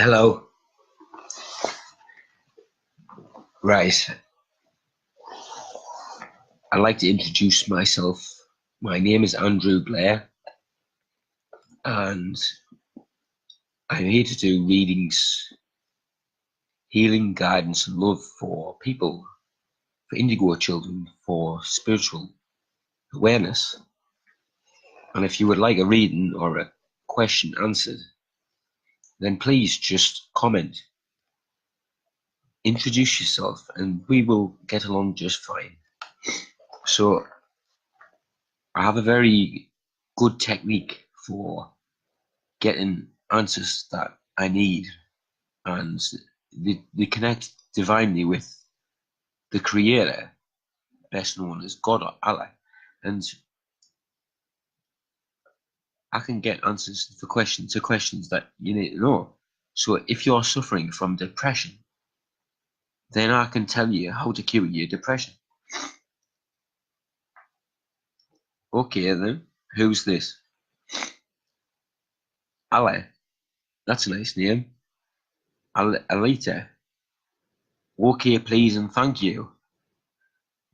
Hello. Right. I'd like to introduce myself. My name is Andrew Blair, and I'm here to do readings, healing, guidance, and love for people, for indigo children, for spiritual awareness. And if you would like a reading or a question answered, then please just comment, introduce yourself, and we will get along just fine. So I have a very good technique for getting answers that I need, and they connect divinely with the Creator, best known as God or Allah, and I can get answers for questions that you need to know. So if you're suffering from depression, then I can tell you how to cure your depression. Okay then, who's this? Allah. That's a nice name. Alita. Okay, please and thank you.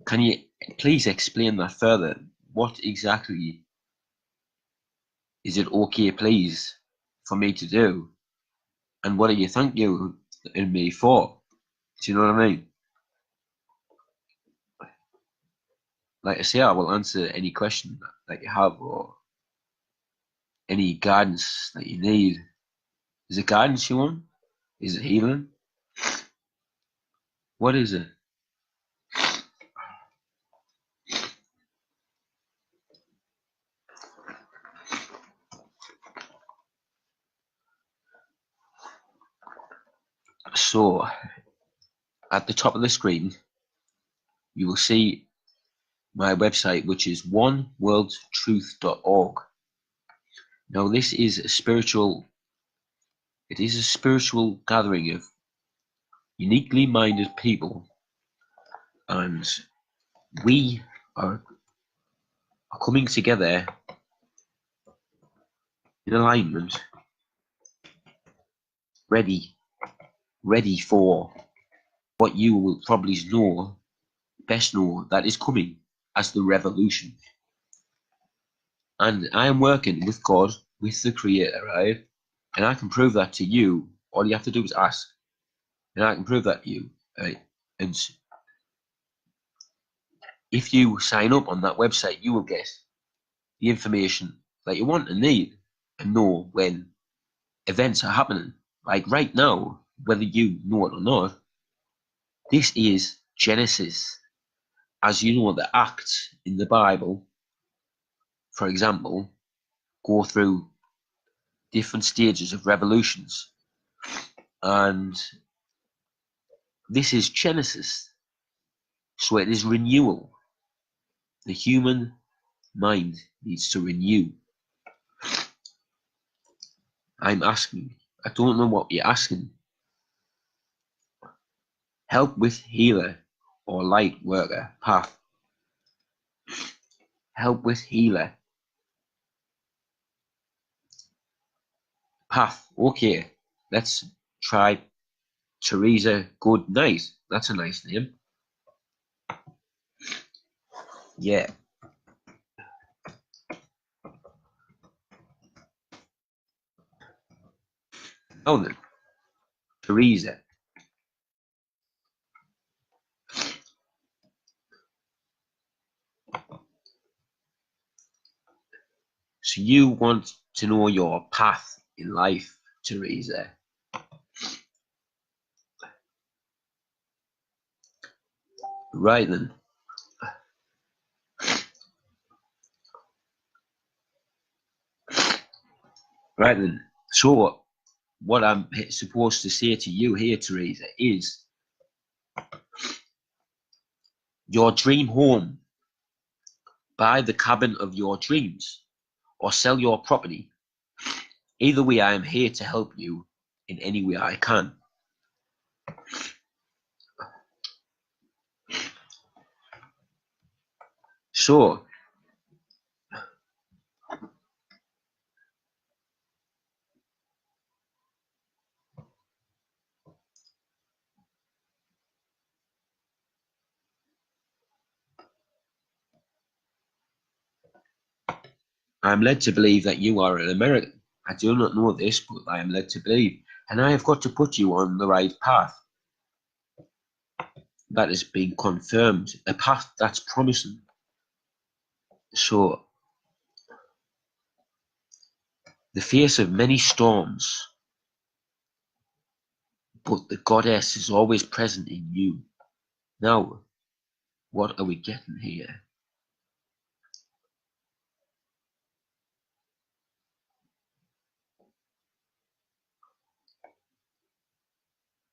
Can you please explain that further? What exactly is it okay, please, for me to do? And what are you thank you in me for? Do you know what I mean? Like I say, I will answer any question that you have or any guidance that you need. Is it guidance you want? Is it healing? What is it? So, at the top of the screen, you will see my website, which is oneworldtruth.org. Now, this is a spiritual gathering of uniquely minded people, and we are coming together in alignment, ready for what you will probably best know that is coming as the revolution. And I am working with God, with the Creator, right? And I can prove that to you. All you have to do is ask, and I can prove that to you. Right? And if you sign up on that website, you will get the information that you want and need, and know when events are happening. Like right now, whether you know it or not, this is Genesis. As you know, the acts in the Bible, for example, go through different stages of revolutions. And this is Genesis. So it is renewal. The human mind needs to renew. I'm asking. I don't know what you're asking. Help with healer or light worker path. Help with healer path. Okay, let's try Teresa Goodnight. That's a nice name. Yeah. Oh then, Teresa. So you want to know your path in life, Teresa. Right then. Right then. So what I'm supposed to say to you here, Teresa, is your dream home. Buy the cabin of your dreams or sell your property. Either way, I am here to help you in any way I can. So, I'm led to believe that you are an American. I do not know this, but I am led to believe. And I have got to put you on the right path. That is being confirmed. A path that's promising. So, the face of many storms, but the goddess is always present in you. Now, what are we getting here?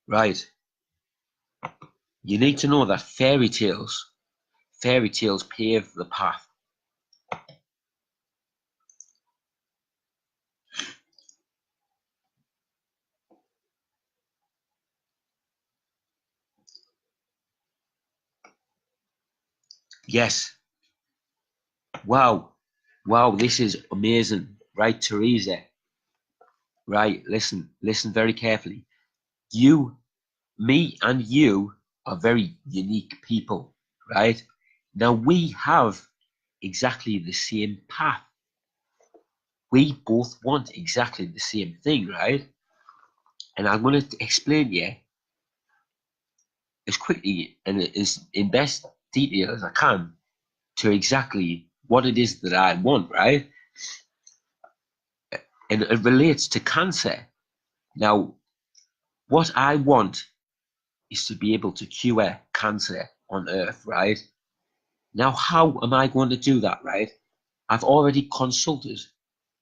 Right. You need to know that fairy tales pave the path. Yes. Wow. Wow, this is amazing. Right, Teresa. Right, listen very carefully. You, me and you are very unique people, right? Now we have exactly the same path. We both want exactly the same thing, right? And I'm going to explain to you as quickly and as in best detail as I can to exactly what it is that I want, right? And it relates to cancer. Now, what I want is to be able to cure cancer on Earth, right? Now, how am I going to do that, right? I've already consulted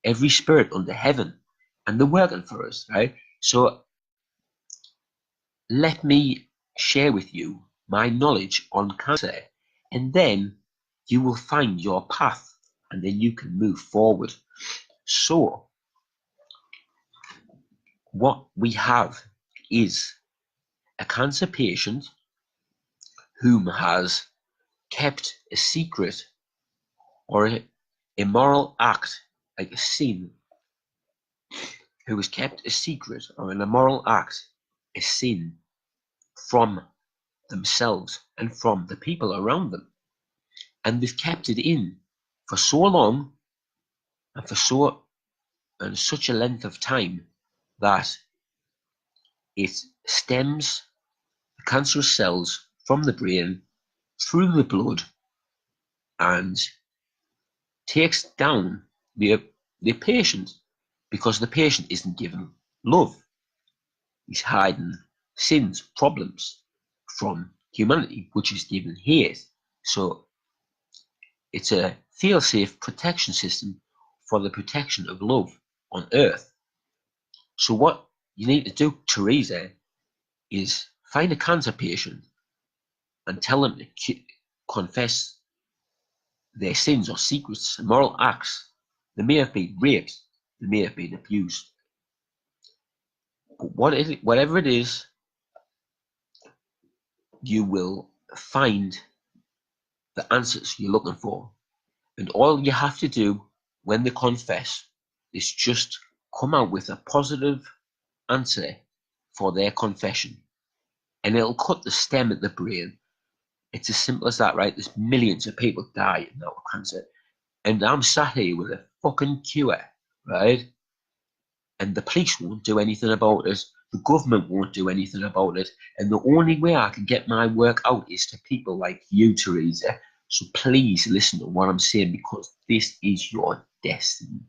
every spirit under heaven, and they're working for us, right? So let me share with you my knowledge on cancer, and then you will find your path, and then you can move forward. So, what we have is a cancer patient whom has kept a secret or an immoral act, like a sin, who has kept a secret or an immoral act, a sin, from themselves and from the people around them. And they've kept it in for so long and for such a length of time that it stems the cancerous cells from the brain through the blood and takes down the patient, because the patient isn't given love. He's hiding sins, problems from humanity, which is given hate. So it's a fail-safe protection system for the protection of love on Earth. So what you need to do, Teresa, is find a cancer patient and tell them to confess their sins or secrets and moral acts. They may have been raped, they may have been abused. But whatever it is, you will find the answers you're looking for. And all you have to do when they confess is just come out with a positive answer for their confession. And it'll cut the stem at the brain. It's as simple as that, right? There's millions of people dying now of cancer. And I'm sat here with a fucking cure, right? And the police won't do anything about it. The government won't do anything about it. And the only way I can get my work out is to people like you, Teresa. So please listen to what I'm saying, because this is your destiny.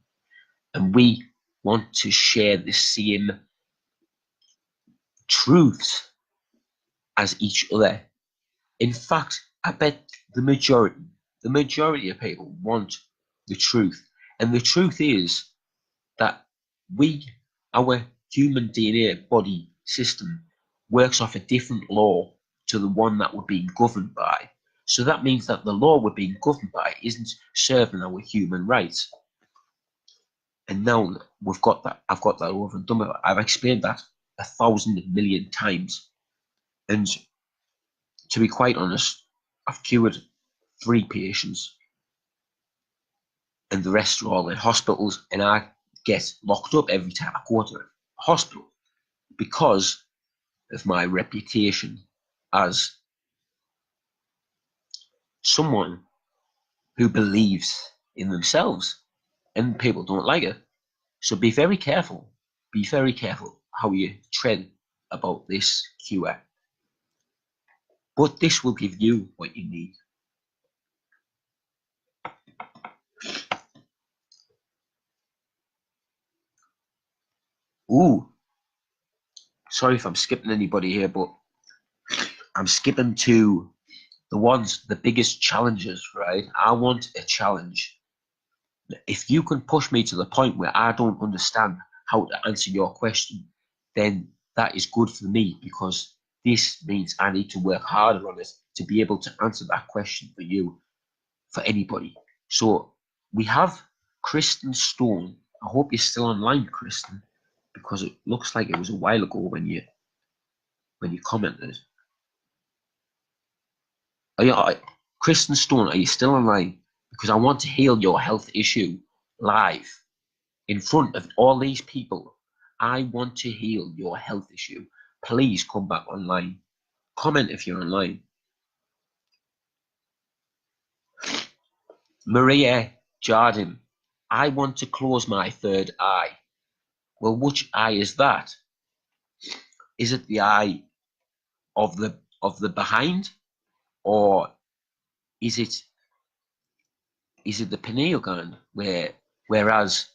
And we want to share the same truths as each other. In fact, I bet the majority of people want the truth. And the truth is that our human DNA body system works off a different law to the one that we're being governed by. So that means that the law we're being governed by isn't serving our human rights. And now I've got that over and done with. I've explained that 1,000 million times. And to be quite honest, I've cured 3 patients, and the rest are all in hospitals, and I get locked up every time I go to a hospital because of my reputation as someone who believes in themselves. and people don't like it. So be very careful. Be very careful how you tread about this cure. But this will give you what you need. Ooh, sorry if I'm skipping anybody here, but I'm skipping to the biggest challenges, right? I want a challenge. If you can push me to the point where I don't understand how to answer your question, then that is good for me, because this means I need to work harder on it to be able to answer that question for you, for anybody. So we have Kristen Stone. I hope you're still online, Kristen, because it looks like it was a while ago when you commented. Kristen Stone, are you still online? Because I want to heal your health issue live in front of all these people. I want to heal your health issue. Please come back online. Comment if you're online. Maria Jardin, I want to close my third eye. Well, which eye is that? Is it the eye of the behind, or is it the pineal gland? Whereas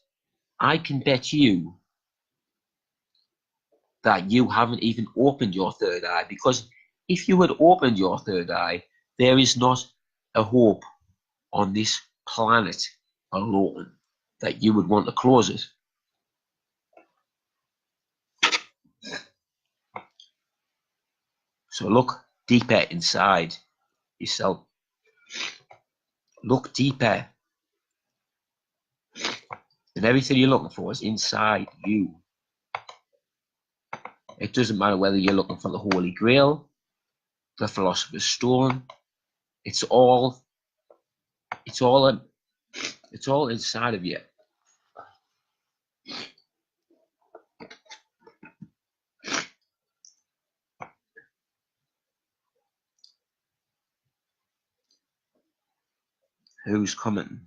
I can bet you that you haven't even opened your third eye, because if you had opened your third eye, there is not a hope on this planet alone that you would want to close it. So look deeper inside yourself. Look deeper. And everything you're looking for is inside you. It doesn't matter whether you're looking for the Holy Grail, the Philosopher's Stone. It's all inside of you. Who's coming?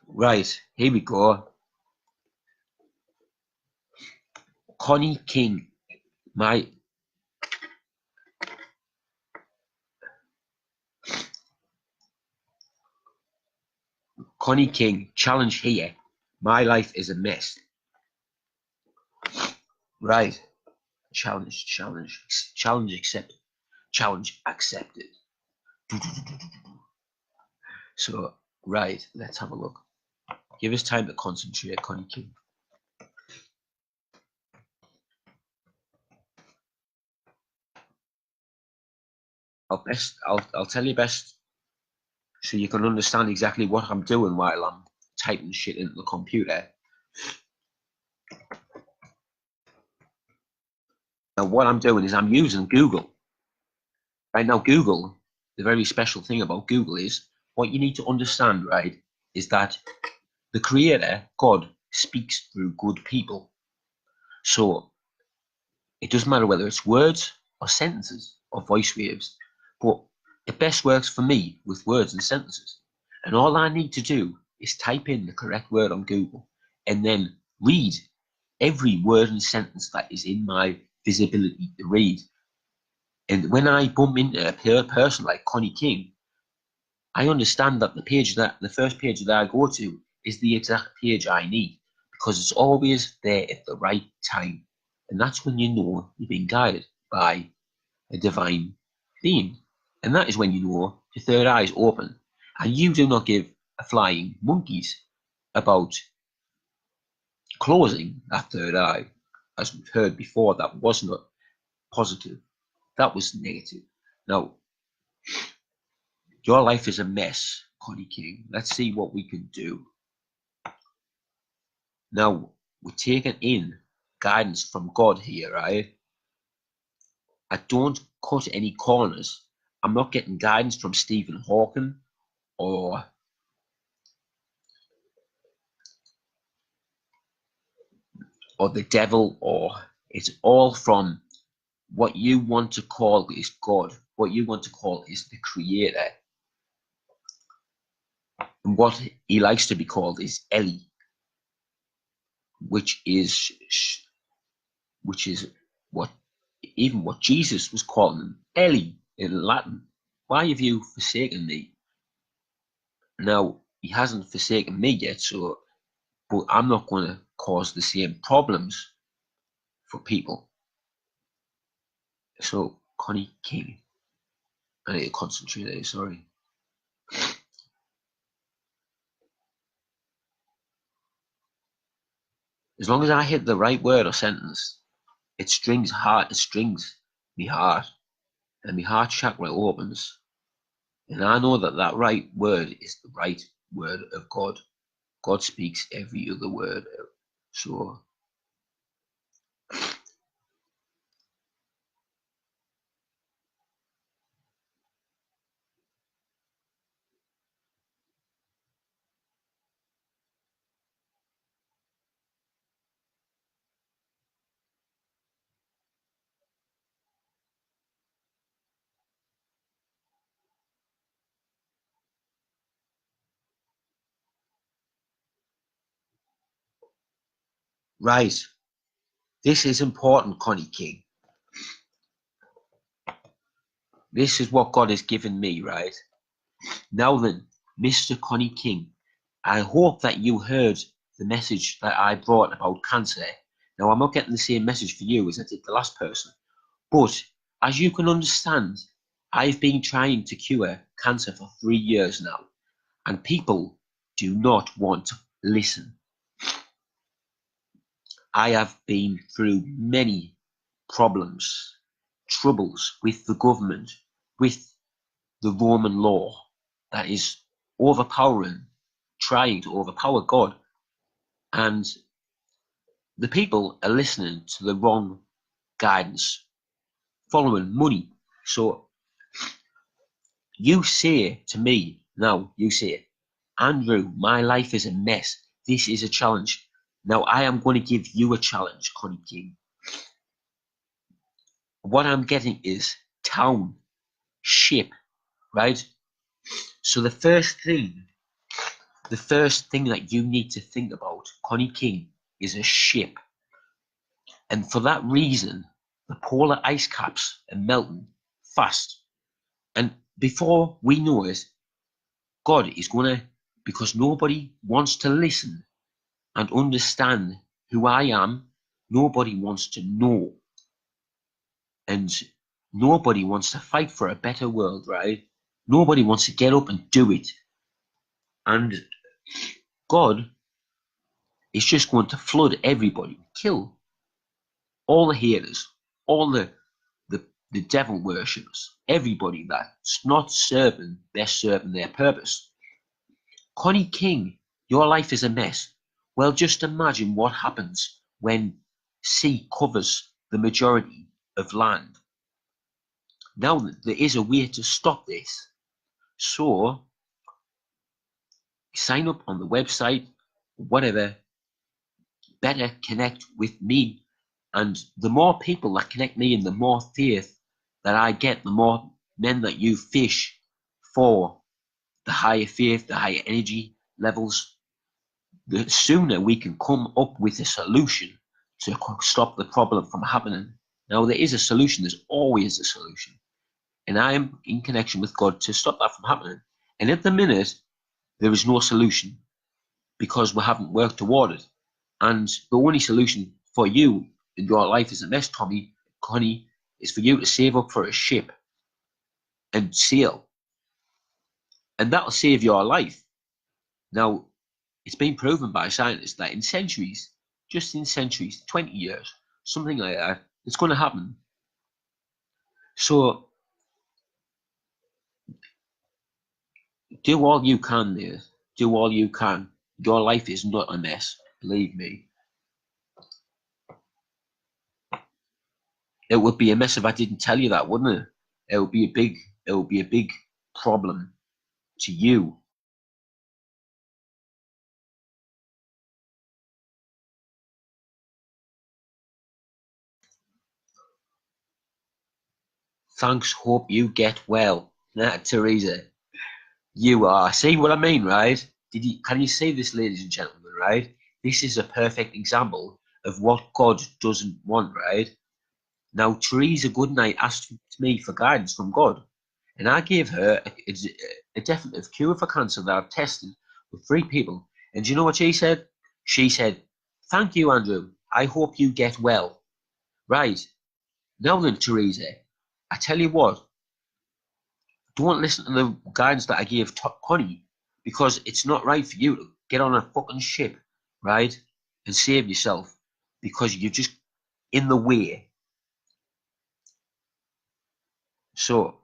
Right, here we go. Connie King, Connie King, challenge here. My life is a mess. Right, challenge accepted. Challenge accepted. So, right, let's have a look. Give us time to concentrate, Connie King. I'll tell you best so you can understand exactly what I'm doing while I'm typing shit into the computer. Now, what I'm doing is I'm using Google. Right now, Google, the very special thing about Google is what you need to understand, right, is that the Creator, God, speaks through good people. So it doesn't matter whether it's words or sentences or voice waves, but it best works for me with words and sentences. And all I need to do is type in the correct word on Google and then read every word and sentence that is in my visibility to read. And when I bump into a person like Connie King, I understand that the first page that I go to is the exact page I need, because it's always there at the right time. And that's when you know you've been guided by a divine being. And that is when you know your third eye is open. And you do not give a flying monkeys about closing that third eye. As we've heard before, that was not positive. That was negative. Now, your life is a mess, Connie King. Let's see what we can do. Now, we're taking in guidance from God here, right? I don't cut any corners. I'm not getting guidance from Stephen Hawking or the devil, or it's all from what you want to call is God, what you want to call is the Creator. And what he likes to be called is Ellie, which is what even what Jesus was calling him, Ellie in Latin. Why have you forsaken me? Now, he hasn't forsaken me yet, but I'm not going to cause the same problems for people. So, Connie King. I need to concentrate there, sorry. As long as I hit the right word or sentence, it strings me heart, and my heart chakra opens. And I know that that right word is the right word of God. God speaks every other word. So, right. This is important, Connie King. This is what God has given me, right? Now then, Mr. Connie King, I hope that you heard the message that I brought about cancer. Now, I'm not getting the same message for you as I did the last person, but as you can understand, I've been trying to cure cancer for 3 years now, and people do not want to listen. I have been through many problems, troubles with the government, with the Roman law that is overpowering, trying to overpower God. And the people are listening to the wrong guidance, following money. So you say to me now, you say, Andrew, my life is a mess. This is a challenge. Now I am going to give you a challenge, Connie King. What I'm getting is town, ship, right? So the first thing that you need to think about, Connie King, is a ship. And for that reason, the polar ice caps are melting fast. And before we know it, God is going to, because nobody wants to listen and understand who I am, nobody wants to know. And nobody wants to fight for a better world, right? Nobody wants to get up and do it. And God is just going to flood everybody, kill all the haters, all the devil worshippers, everybody that's not serving, they're serving their purpose. Connie King, your life is a mess. Well, just imagine what happens when sea covers the majority of land. Now, there is a way to stop this. So, sign up on the website, whatever, better connect with me. And the more people that connect me and the more faith that I get, the more men that you fish for the higher faith, the higher energy levels, the sooner we can come up with a solution to stop the problem from happening. Now, there is a solution. There's always a solution. And I am in connection with God to stop that from happening. And at the minute, there is no solution because we haven't worked toward it. And the only solution for you in your life is a mess, Connie, is for you to save up for a ship and sail. And that'll save your life. Now, it's been proven by scientists that in centuries, just in centuries, 20 years, something like that, it's going to happen. So do all you can there. Do all you can. Your life is not a mess. Believe me. It would be a mess if I didn't tell you that, wouldn't it? It would be a big problem to you. Thanks, hope you get well. Nah, Teresa, you are. See what I mean, right? Can you see this, ladies and gentlemen, right? This is a perfect example of what God doesn't want, right? Now, Teresa Goodnight asked me for guidance from God, and I gave her a definitive cure for cancer that I've tested with 3 people. And do you know what she said? She said, "Thank you, Andrew. I hope you get well." Right. Now then, Teresa, I tell you what, don't listen to the guidance that I gave Connie, because it's not right for you to get on a fucking ship, right, and save yourself, because you're just in the way. So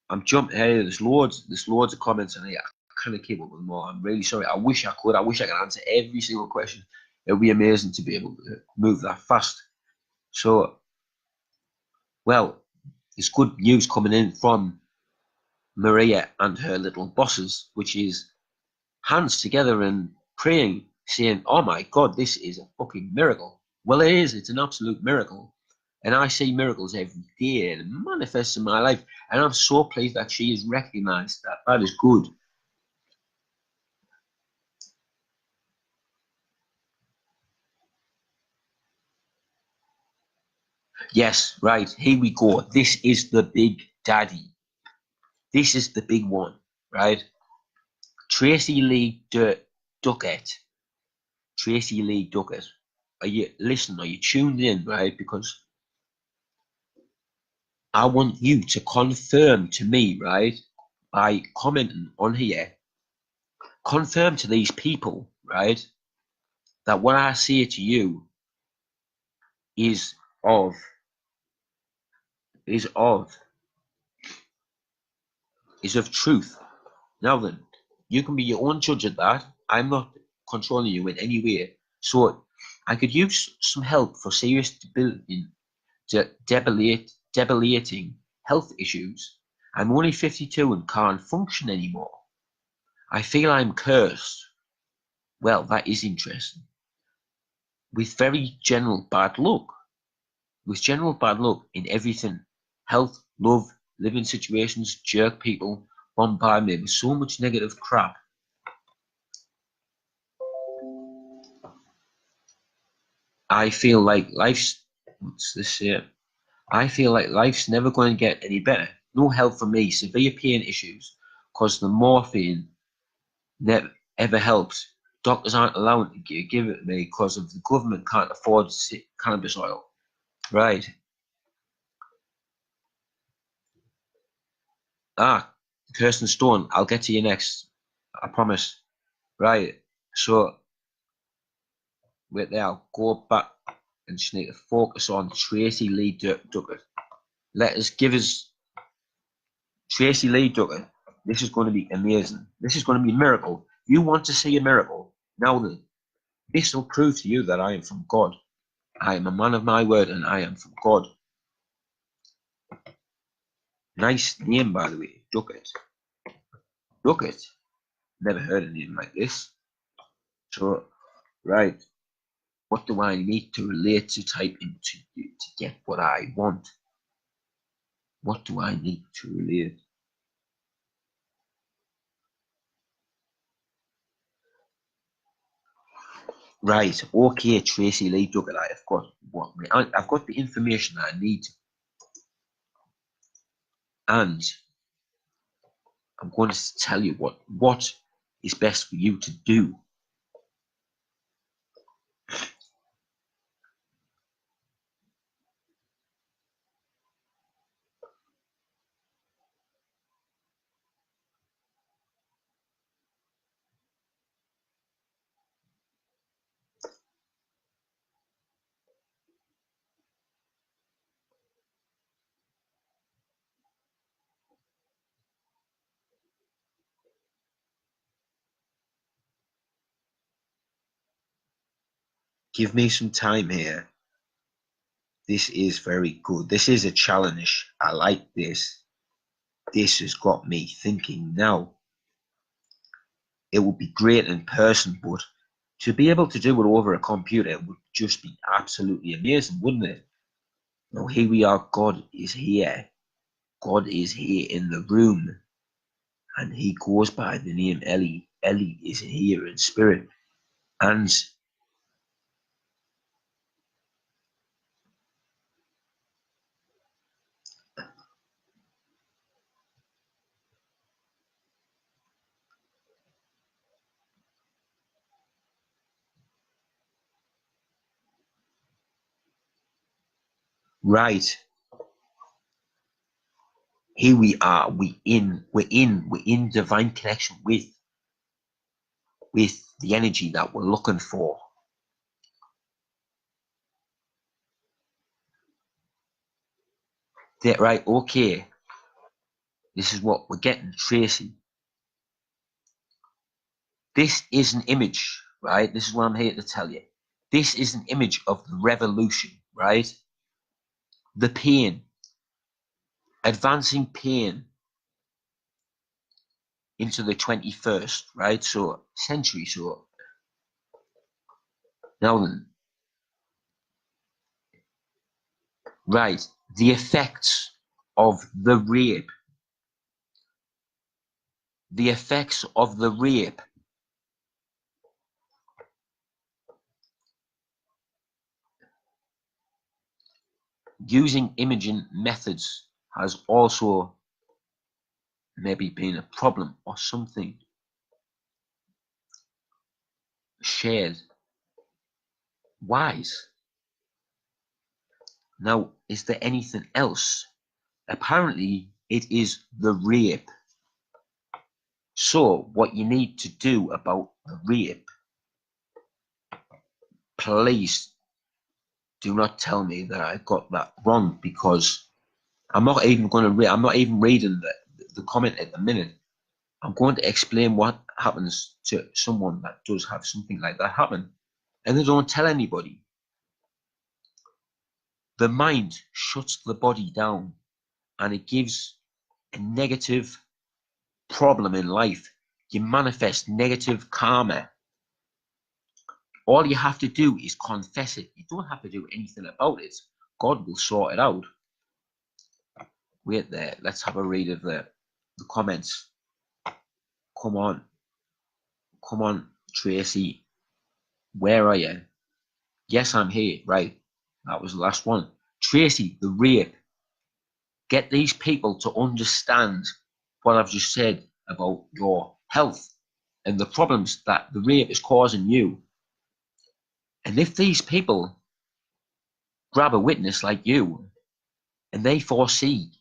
I'm jumping ahead. There's loads of comments, and I kind of keep up with them all. I'm really sorry. I wish I could. I wish I could answer every single question. It would be amazing to be able to move that fast. So, well, it's good news coming in from Maria and her little bosses, which is hands together and praying, saying, "Oh my God, this is a fucking miracle." Well, it is. It's an absolute miracle. And I see miracles every day and it manifests in my life. And I'm so pleased that she has recognized that. That is good. Yes, right. Here we go. This is the big daddy. This is the big one, right? Tracy Lee Duckett. Tracy Lee Duckett. Are you listening? Are you tuned in, right? Because I want you to confirm to me, right, by commenting on here, confirm to these people, right, that what I say to you is of is of is of truth. Now then, you can be your own judge of that. I'm not controlling you in any way. So I could use some help for serious debilitating health issues. I'm only 52 and can't function anymore. I feel I'm cursed. Well, that is interesting. With very general bad luck. With general bad luck in everything. Health, love, living situations, jerk people, bombard me with so much negative crap. I feel like life's what's this here? I feel like life's never going to get any better. No help for me. Severe pain issues because the morphine never ever helps. Doctors aren't allowed to give it to me because of the government can't afford cannabis oil. Right. Ah, Kirsten Stone, I'll get to you next. I promise. Right. So wait there, I'll go back and just need to focus on Tracy Lee Duckett. Let us give us Tracy Lee Duckett. This is going to be amazing. This is going to be a miracle. You want to see a miracle? Now then, this will prove to you that I am from God. I am a man of my word and I am from God. Nice name, by the way, Duckett. Duckett. Never heard a name like this. So, right. What do I need to relate to type into to get what I want? What do I need to relate? Right, okay, Tracy Lee Duckett, I've got the information that I need, and I'm going to tell you what is best for you to do. Give me some time here. This is very good. This is a challenge. I like this. This has got me thinking now. It would be great in person, but to be able to do it over a computer would just be absolutely amazing, wouldn't it? Now, here we are. God is here. God is here in the room. And he goes by the name Ellie. Ellie is here in spirit. And right, here we are. We're in divine connection with the energy that we're looking for. Right, okay. This is what we're getting, Tracy. This is an image, right? This is what I'm here to tell you. This is an image of the revolution, right? The pain, advancing pain into the 21st, right? So century. So now then, right? The effects of the rape. The effects of the rape. Using imaging methods has also maybe been a problem or something shared. Wise. Now, is there anything else? Apparently, it is the rape. So, what you need to do about the rape, please do not tell me that I got that wrong, because I'm not even going to read. I'm not even reading the comment at the minute. I'm going to explain what happens to someone that does have something like that happen, and they don't tell anybody. The mind shuts the body down, and it gives a negative problem in life. You manifest negative karma. All you have to do is confess it. You don't have to do anything about it. God will sort it out. Wait there. Let's have a read of the comments. Come on. Come on, Tracy. Where are you? Yes, I'm here. Right. That was the last one. Tracy, the rape. Get these people to understand what I've just said about your health and the problems that the rape is causing you. And if these people grab a witness like you and they foresee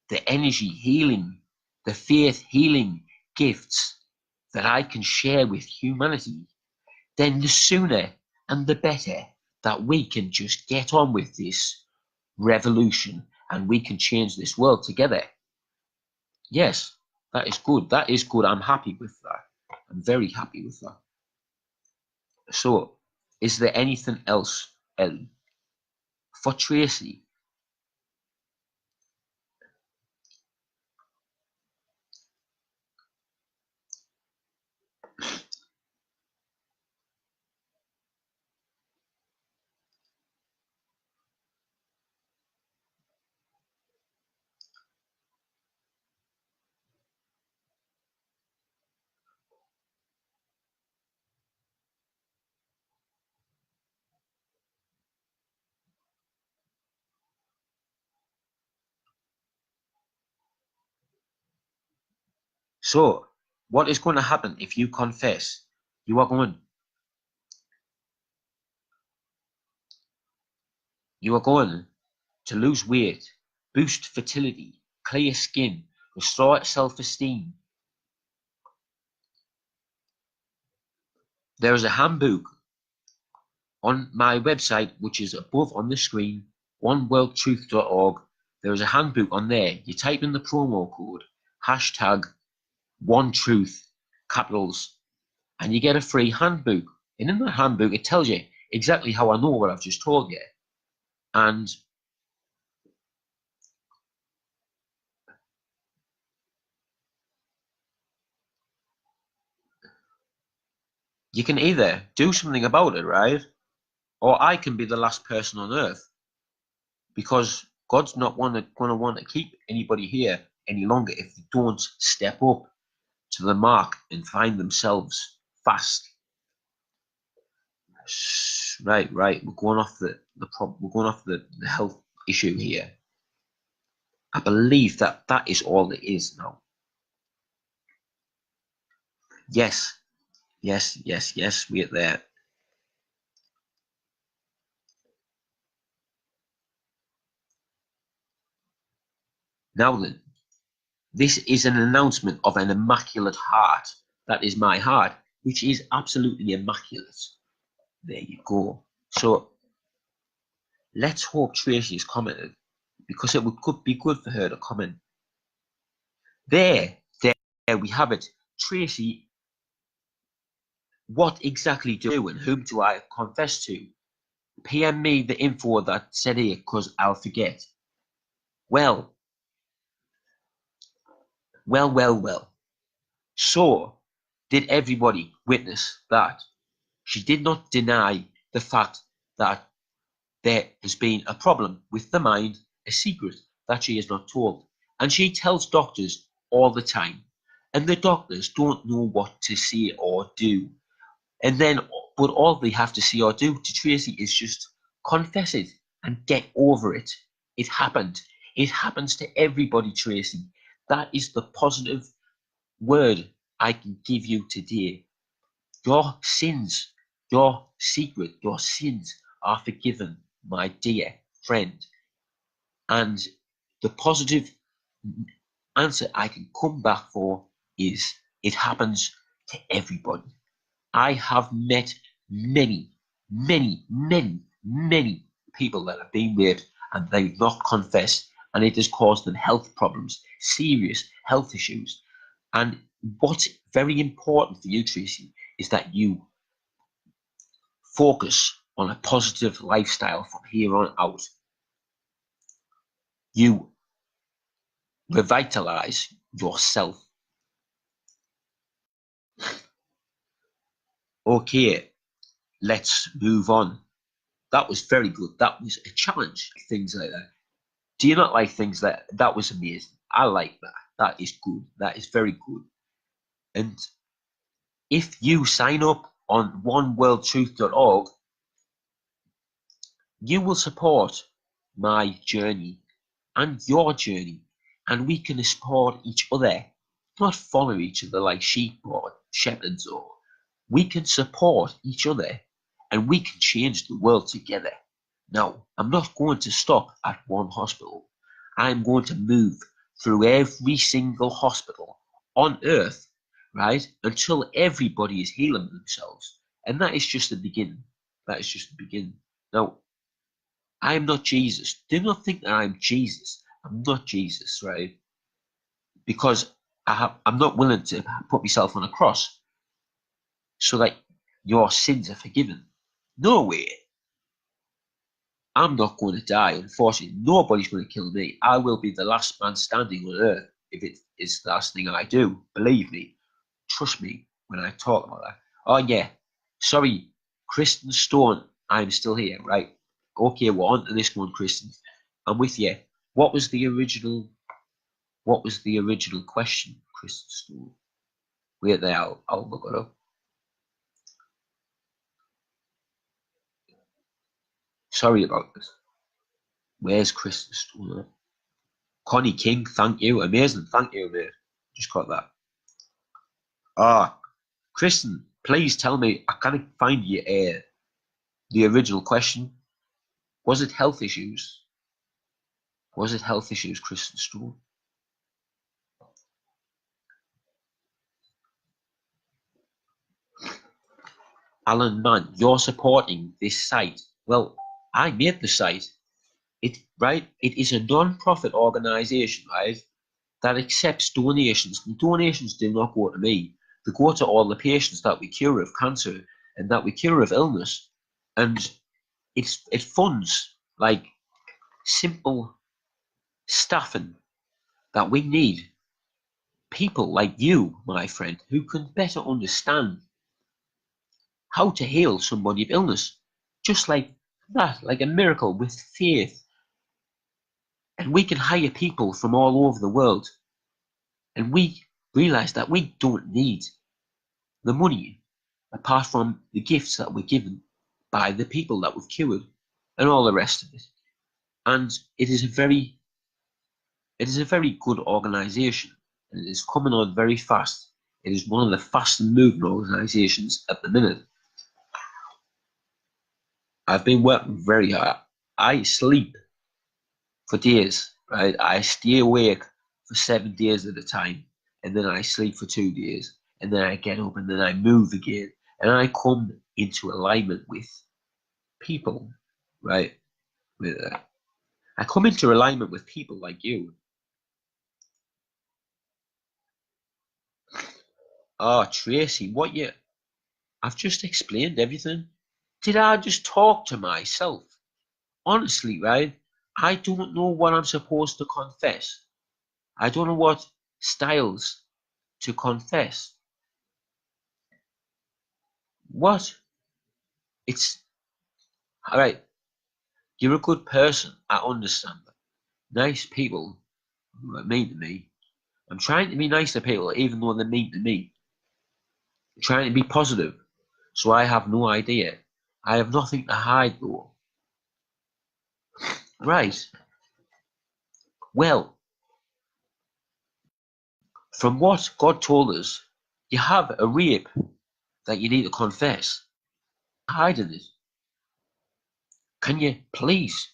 the energy healing, the faith healing gifts that I can share with humanity, then the sooner and the better that we can just get on with this revolution and we can change this world together. Yes, that is good. That is good. I'm happy with that. I'm very happy with that. So, is there anything else, Ellie, for Tracy? So, what is going to happen if you confess? You are going to lose weight, boost fertility, clear skin, restore self-esteem. There is a handbook on my website, which is above on the screen, oneworldtruth.org. There is a handbook on there. You type in the promo code, #OneTruth, capitals, and you get a free handbook. And in that handbook, it tells you exactly how I know what I've just told you. And you can either do something about it, right? Or I can be the last person on earth, because God's not going to want to keep anybody here any longer if they don't step up. to the mark and find themselves fast. Right. We're going off we're going off the health issue here. I believe that is all it is now. Yes. Wait there. Now then, this is an announcement of an immaculate heart. That is my heart, which is absolutely immaculate. There you go. So let's hope Tracy has commented, because it could be good for her to comment. There we have it. Tracy, what exactly do I do and whom do I confess to? PM me the info that said here, because I'll forget. Well. So, did everybody witness that? She did not deny the fact that there has been a problem with the mind, a secret that she has not told. And she tells doctors all the time. And the doctors don't know what to say or do. But all they have to say or do to Tracy is just confess it and get over it. It happened. It happens to everybody, Tracy. That is the positive word I can give you today. Your sins, your secret, your sins are forgiven, my dear friend. And the positive answer I can come back for is it happens to everybody. I have met many people that have been raped and they've not confessed, and it has caused them health problems, serious health issues. And what's very important for you, Tracy, is that you focus on a positive lifestyle from here on out. You revitalize yourself. Okay, let's move on. That was very good. That was a challenge. Things like that. Do you not like things that was amazing? I like that. That is good. That is very good. And if you sign up on oneworldtruth.org, you will support my journey and your journey, and we can support each other, not follow each other like sheep or shepherds. Or we can support each other and we can change the world together. Now, I'm not going to stop at one hospital. I'm going to move through every single hospital on earth, right, until everybody is healing themselves. And that is just the beginning. That is just the beginning. Now, I am not Jesus. Do not think that I'm Jesus. I'm not Jesus, right? Because I'm not willing to put myself on a cross so that your sins are forgiven. No way. I'm not going to die. Unfortunately, nobody's going to kill me. I will be the last man standing on earth if it is the last thing I do. Believe me. Trust me when I talk about that. Oh, yeah. Sorry, Kristen Stone. I'm still here, right? Okay, we're on to this one, Kristen. I'm with you. What was the original question, Kristen Stone? Wait there, I'll look it up. Sorry about this. Where's Kristen Stone? Connie King, thank you. Amazing, thank you, mate. Just got that. Kristen, please tell me, I can't find you the original question. Was it health issues? Was it health issues, Kristen Stone? Alan Mann, you're supporting this site. Well, I made the site. It is a non-profit organization, right, that accepts donations. And donations do not go to me. They go to all the patients that we cure of cancer and that we cure of illness. And it funds like simple staffing that we need. People like you, my friend, who can better understand how to heal somebody of illness. Just like that, like a miracle with faith. And we can hire people from all over the world. And we realise that we don't need the money apart from the gifts that we're given by the people that we've cured and all the rest of it. And it is a very good organisation, and it is coming on very fast. It is one of the fast moving organisations at the minute. I've been working very hard. I sleep for days, right? I stay awake for 7 days at a time, and then I sleep for 2 days, and then I get up and then I move again, and I come into alignment with people, right? I come into alignment with people like you. Oh, Tracy, I've just explained everything. Did I just talk to myself? Honestly, right? I don't know what I'm supposed to confess. I don't know what styles to confess. What? It's all right. You're a good person. I understand that. Nice people who are mean to me. I'm trying to be nice to people, even though they're mean to me. I'm trying to be positive, so I have no idea. I have nothing to hide, though. Right. Well, from what God told us, you have a rape that you need to confess. Hiding it. Can you please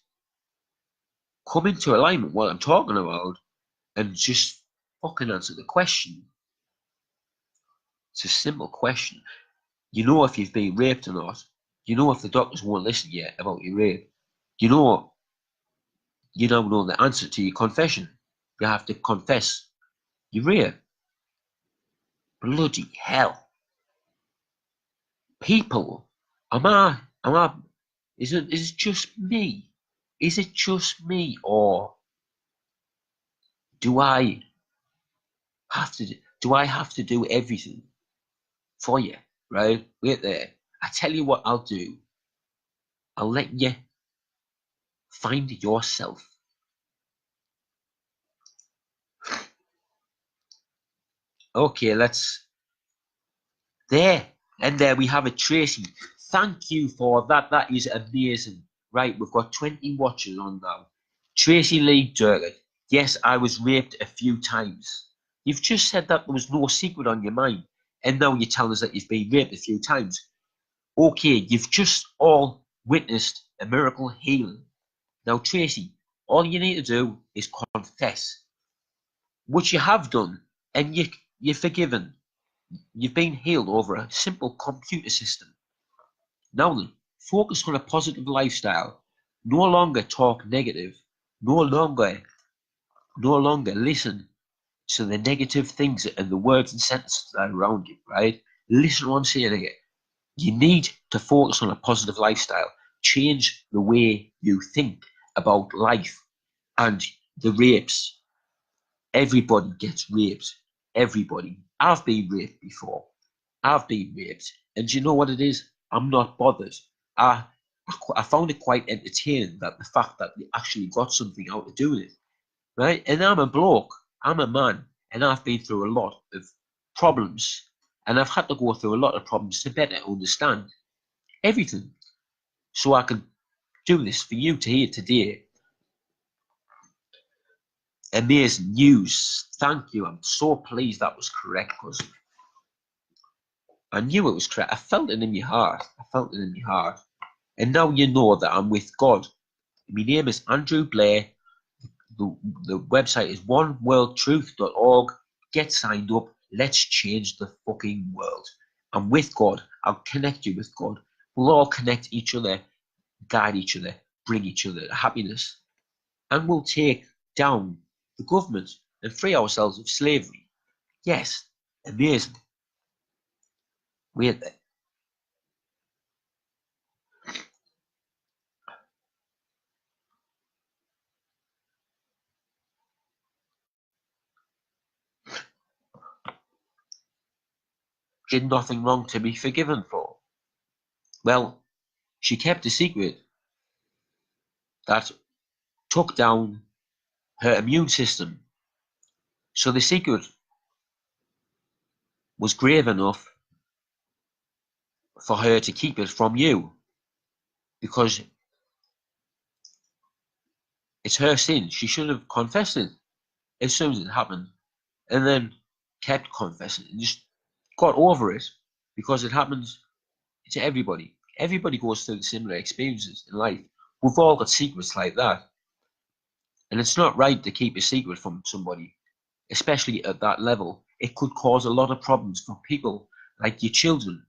come into alignment with what I'm talking about and just fucking answer the question? It's a simple question. You know if you've been raped or not. You know if the doctors won't listen to you about your rape. You know you don't know the answer to your confession. You have to confess your rape. Bloody hell. People, is it just me? Is it just me, or do I do I have to do everything for you? Right? Wait there. I tell you what I'll do. I'll let you find yourself. Okay, let's there. And there we have it, Tracy. Thank you for that. That is amazing. Right, we've got 20 watchers on now. Tracy Lee Durgett. Yes, I was raped a few times. You've just said that there was no secret on your mind, and now you're telling us that you've been raped a few times. Okay, you've just all witnessed a miracle healing. Now, Tracy, all you need to do is confess, which you have done, and you're forgiven. You've been healed over a simple computer system. Now then, focus on a positive lifestyle. No longer talk negative. No longer, no longer listen to the negative things and the words and sentences that are around you, right? Listen to what I'm saying here. You need to focus on a positive lifestyle. Change the way you think about life and the rapes. Everybody gets raped. Everybody. I've been raped before. I've been raped. And do you know what it is? I'm not bothered. I, I found it quite entertaining that the fact that they actually got something out of doing it. Right? And I'm a bloke. I'm a man. And I've been through a lot of problems. And I've had to go through a lot of problems to better understand everything. So I can do this for you to hear today. Amazing news. Thank you. I'm so pleased that was correct, because I knew it was correct. I felt it in my heart. I felt it in my heart. And now you know that I'm with God. My name is Andrew Blair. The website is oneworldtruth.org. Get signed up. Let's change the fucking world. I'm with God. I'll connect you with God. We'll all connect each other, guide each other, bring each other to happiness. And we'll take down the government and free ourselves of slavery. Yes, amazing. Wait there. Did nothing wrong to be forgiven for. Well, she kept a secret that took down her immune system. So the secret was grave enough for her to keep it from you, because it's her sin. She should have confessed it as soon as it happened, and then kept confessing and just got over it, because it happens to everybody. Everybody goes through similar experiences in life. We've all got secrets like that, and it's not right to keep a secret from somebody, especially at that level. It could cause a lot of problems for people like your children.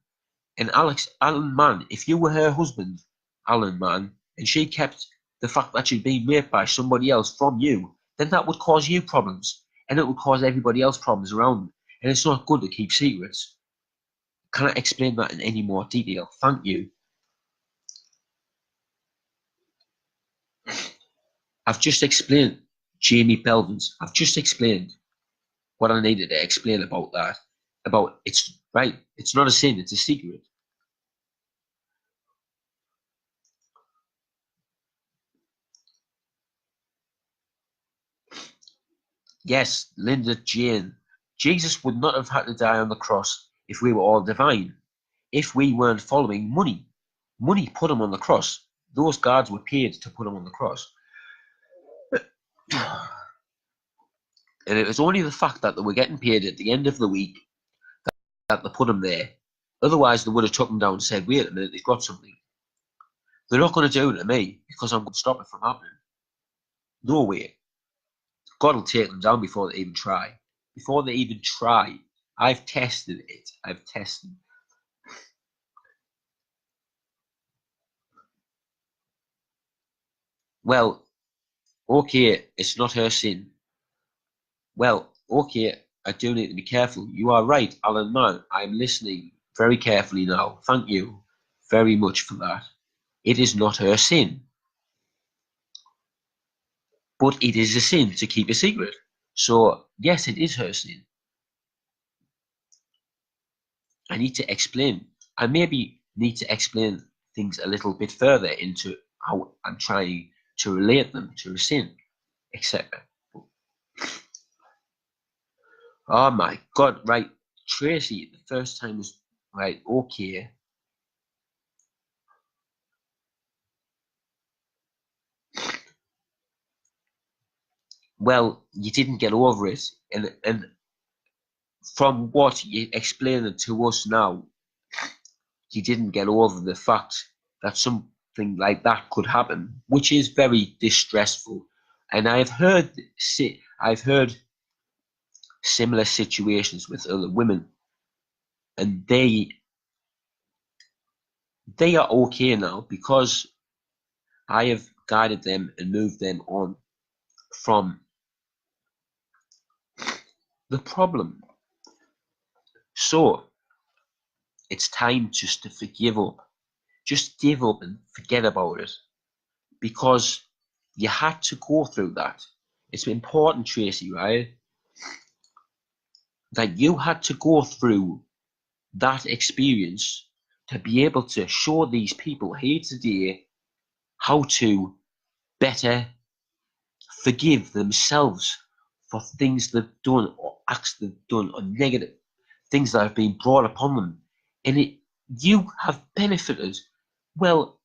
And Alan Mann, if you were her husband, Alan Mann, and she kept the fact that she'd been raped by somebody else from you, then that would cause you problems, and it would cause everybody else problems around. And it's not good to keep secrets. Can I explain that in any more detail? Thank you. I've just explained Jamie Belvins. I've just explained what I needed to explain about that. About it's right. It's not a sin. It's a secret. Yes, Linda Jane. Jesus would not have had to die on the cross if we were all divine. If we weren't following money. Money put him on the cross. Those guards were paid to put him on the cross. And it was only the fact that they were getting paid at the end of the week that they put him there. Otherwise, they would have took him down and said, wait a minute, they've got something. They're not going to do it to me because I'm going to stop it from happening. No way. God will take them down before they even try. Before they even try. I've tested it. I've tested. Well, okay, it's not her sin. Well, okay, I do need to be careful. You are right, Alan Mann. I'm listening very carefully now. Thank you very much for that. It is not her sin. But it is a sin to keep a secret. So, yes, it is her sin. I need to explain. I maybe need to explain things a little bit further into how I'm trying to relate them to a sin, etc. Oh my God, right. Tracy, the first time was right, okay. Well, you didn't get over it. And from what you explained it to us now, you didn't get over the fact that something like that could happen, which is very distressful. And I've heard similar situations with other women, and they are okay now because I have guided them and moved them on from the problem. So it's time just to forgive up. Just give up and forget about it, because you had to go through that. It's important, Tracy, right? That you had to go through that experience to be able to show these people here today how to better forgive themselves for things they've done or acts they've done or negative things that have been brought upon them. And you have benefited. Well,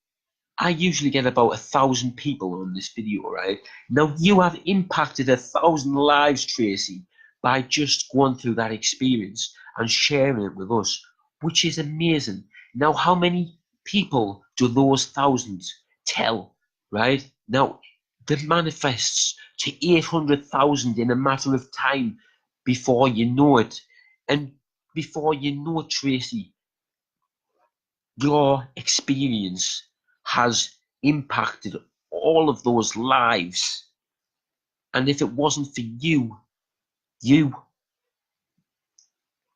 I usually get about 1,000 people on this video, right? Now you have impacted 1,000 lives, Tracy, by just going through that experience and sharing it with us, which is amazing. Now, how many people do those thousands tell, right? Now, that manifests to 800,000 in a matter of time before you know it. And before you know it, Tracy, your experience has impacted all of those lives. And if it wasn't for you, you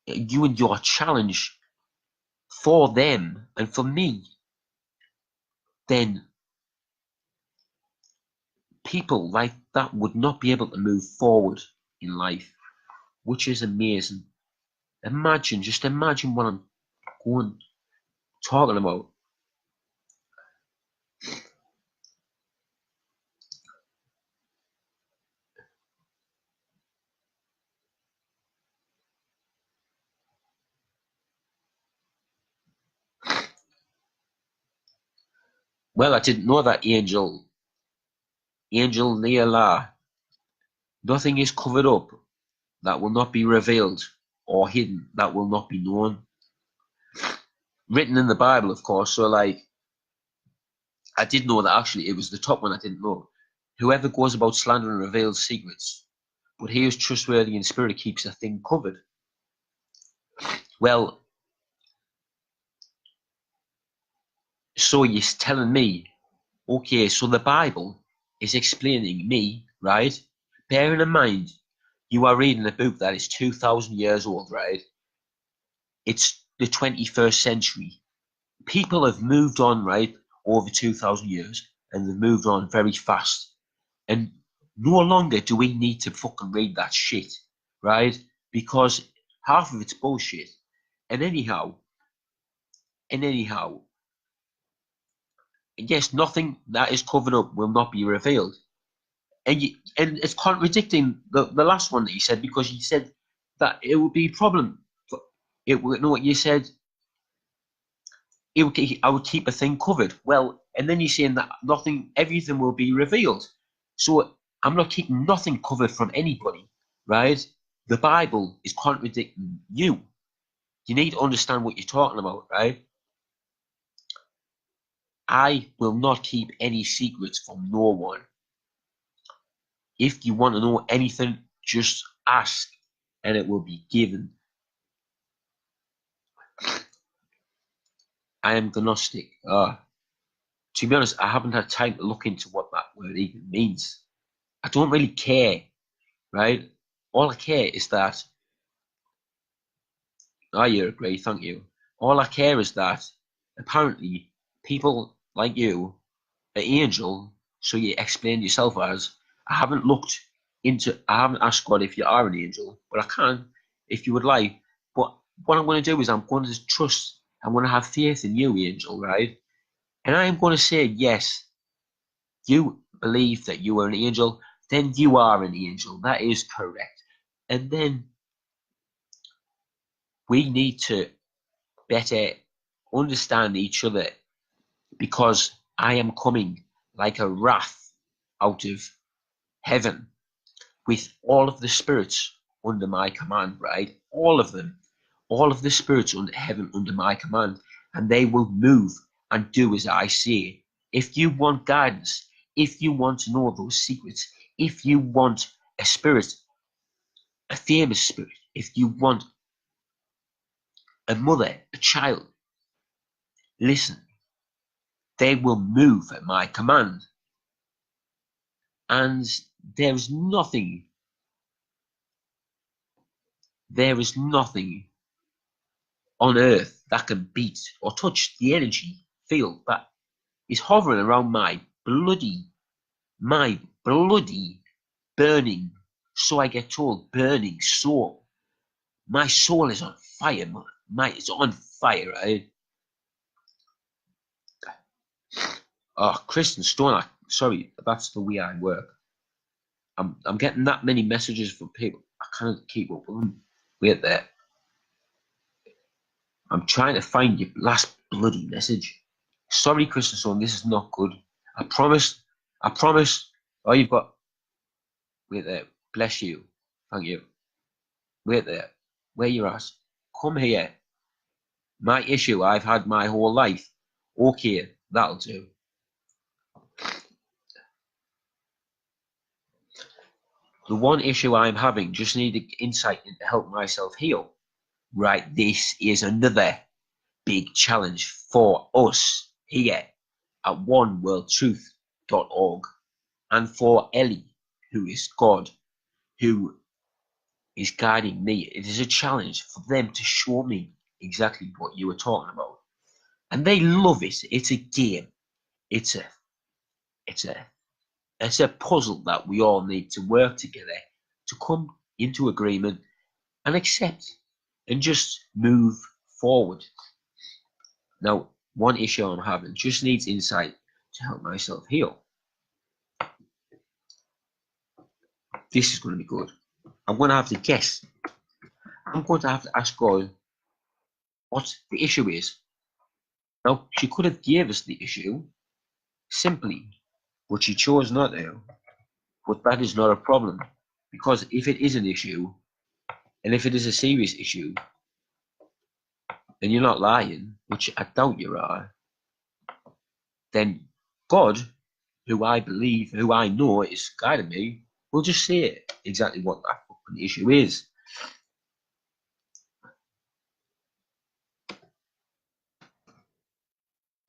and your challenge for them and for me, then people like that would not be able to move forward in life, which is amazing. Just imagine what I'm talking about. Well, I didn't know that, Angel Neela. Nothing is covered up that will not be revealed, or hidden that will not be known. Written in the Bible, of course. So, like, I did know that actually. It was the top one I didn't know. Whoever goes about slandering reveals secrets, but he who is trustworthy in spirit keeps a thing covered. Well, so you're telling me, okay, so the Bible is explaining me, right? Bearing in mind, you are reading a book that is 2,000 years old, right? It's the 21st century. People have moved on, right, over 2,000 years, and they've moved on very fast. And no longer do we need to fucking read that shit, right? Because half of it's bullshit. And anyhow, yes, nothing that is covered up will not be revealed. And it's contradicting the last one that he said, because he said that it would be a problem. It would, no, you said I would keep a thing covered. Well, and then you're saying that everything will be revealed. So I'm not keeping nothing covered from anybody, right? The Bible is contradicting you. You need to understand what you're talking about, right? I will not keep any secrets from no one. If you want to know anything, just ask and it will be given. I am gnostic. To be honest, I haven't had time to look into what that word even means. I don't really care, right? All I care is that, oh, you're great, thank you. All I care is that apparently people like you, an angel, so you explained yourself as, I haven't asked God if you are an angel, but I can if you would like. But what I'm going to do is I'm going to trust, I'm going to have faith in you, angel, right? And I am going to say, yes, you believe that you are an angel, then you are an angel. That is correct. And then we need to better understand each other, because I am coming like a wrath out of heaven with all of the spirits under my command, right? All of them, all of the spirits under heaven under my command, and they will move and do as I say. If you want guidance, if you want to know those secrets, if you want a spirit, a famous spirit, if you want a mother, a child, listen, they will move at my command. And there is nothing, there is nothing on earth that can beat or touch the energy field that is hovering around my bloody burning, so I get told, burning soul. My soul is on fire, it's on fire, right? Oh, Kristen Stone, sorry, that's the way I work. I'm getting that many messages from people. I can't keep up with them. Wait there. I'm trying to find your last bloody message. Sorry, Kristen Stone, this is not good. I promise. I promise. Oh, you've got. Wait there. Bless you. Thank you. Wait there. Where you at? Come here. My issue I've had my whole life. Okay, that'll do. The one issue I'm having, just need insight to help myself heal. Right, this is another big challenge for us here at oneworldtruth.org, and for Ellie, who is God, who is guiding me. It is a challenge for them to show me exactly what you were talking about. And they love it. It's a game. It's a it's a it's a puzzle that we all need to work together to come into agreement and accept and just move forward. Now, one issue I'm having just needs insight to help myself heal. This is going to be good. I'm going to have to guess. I'm going to have to ask God what the issue is. Now, she could have gave us the issue, simply, but she chose not to. But that is not a problem, because if it is an issue, and if it is a serious issue, and you're not lying, which I doubt you are, then God, who I believe, who I know is guiding me, will just say exactly what that fucking issue is.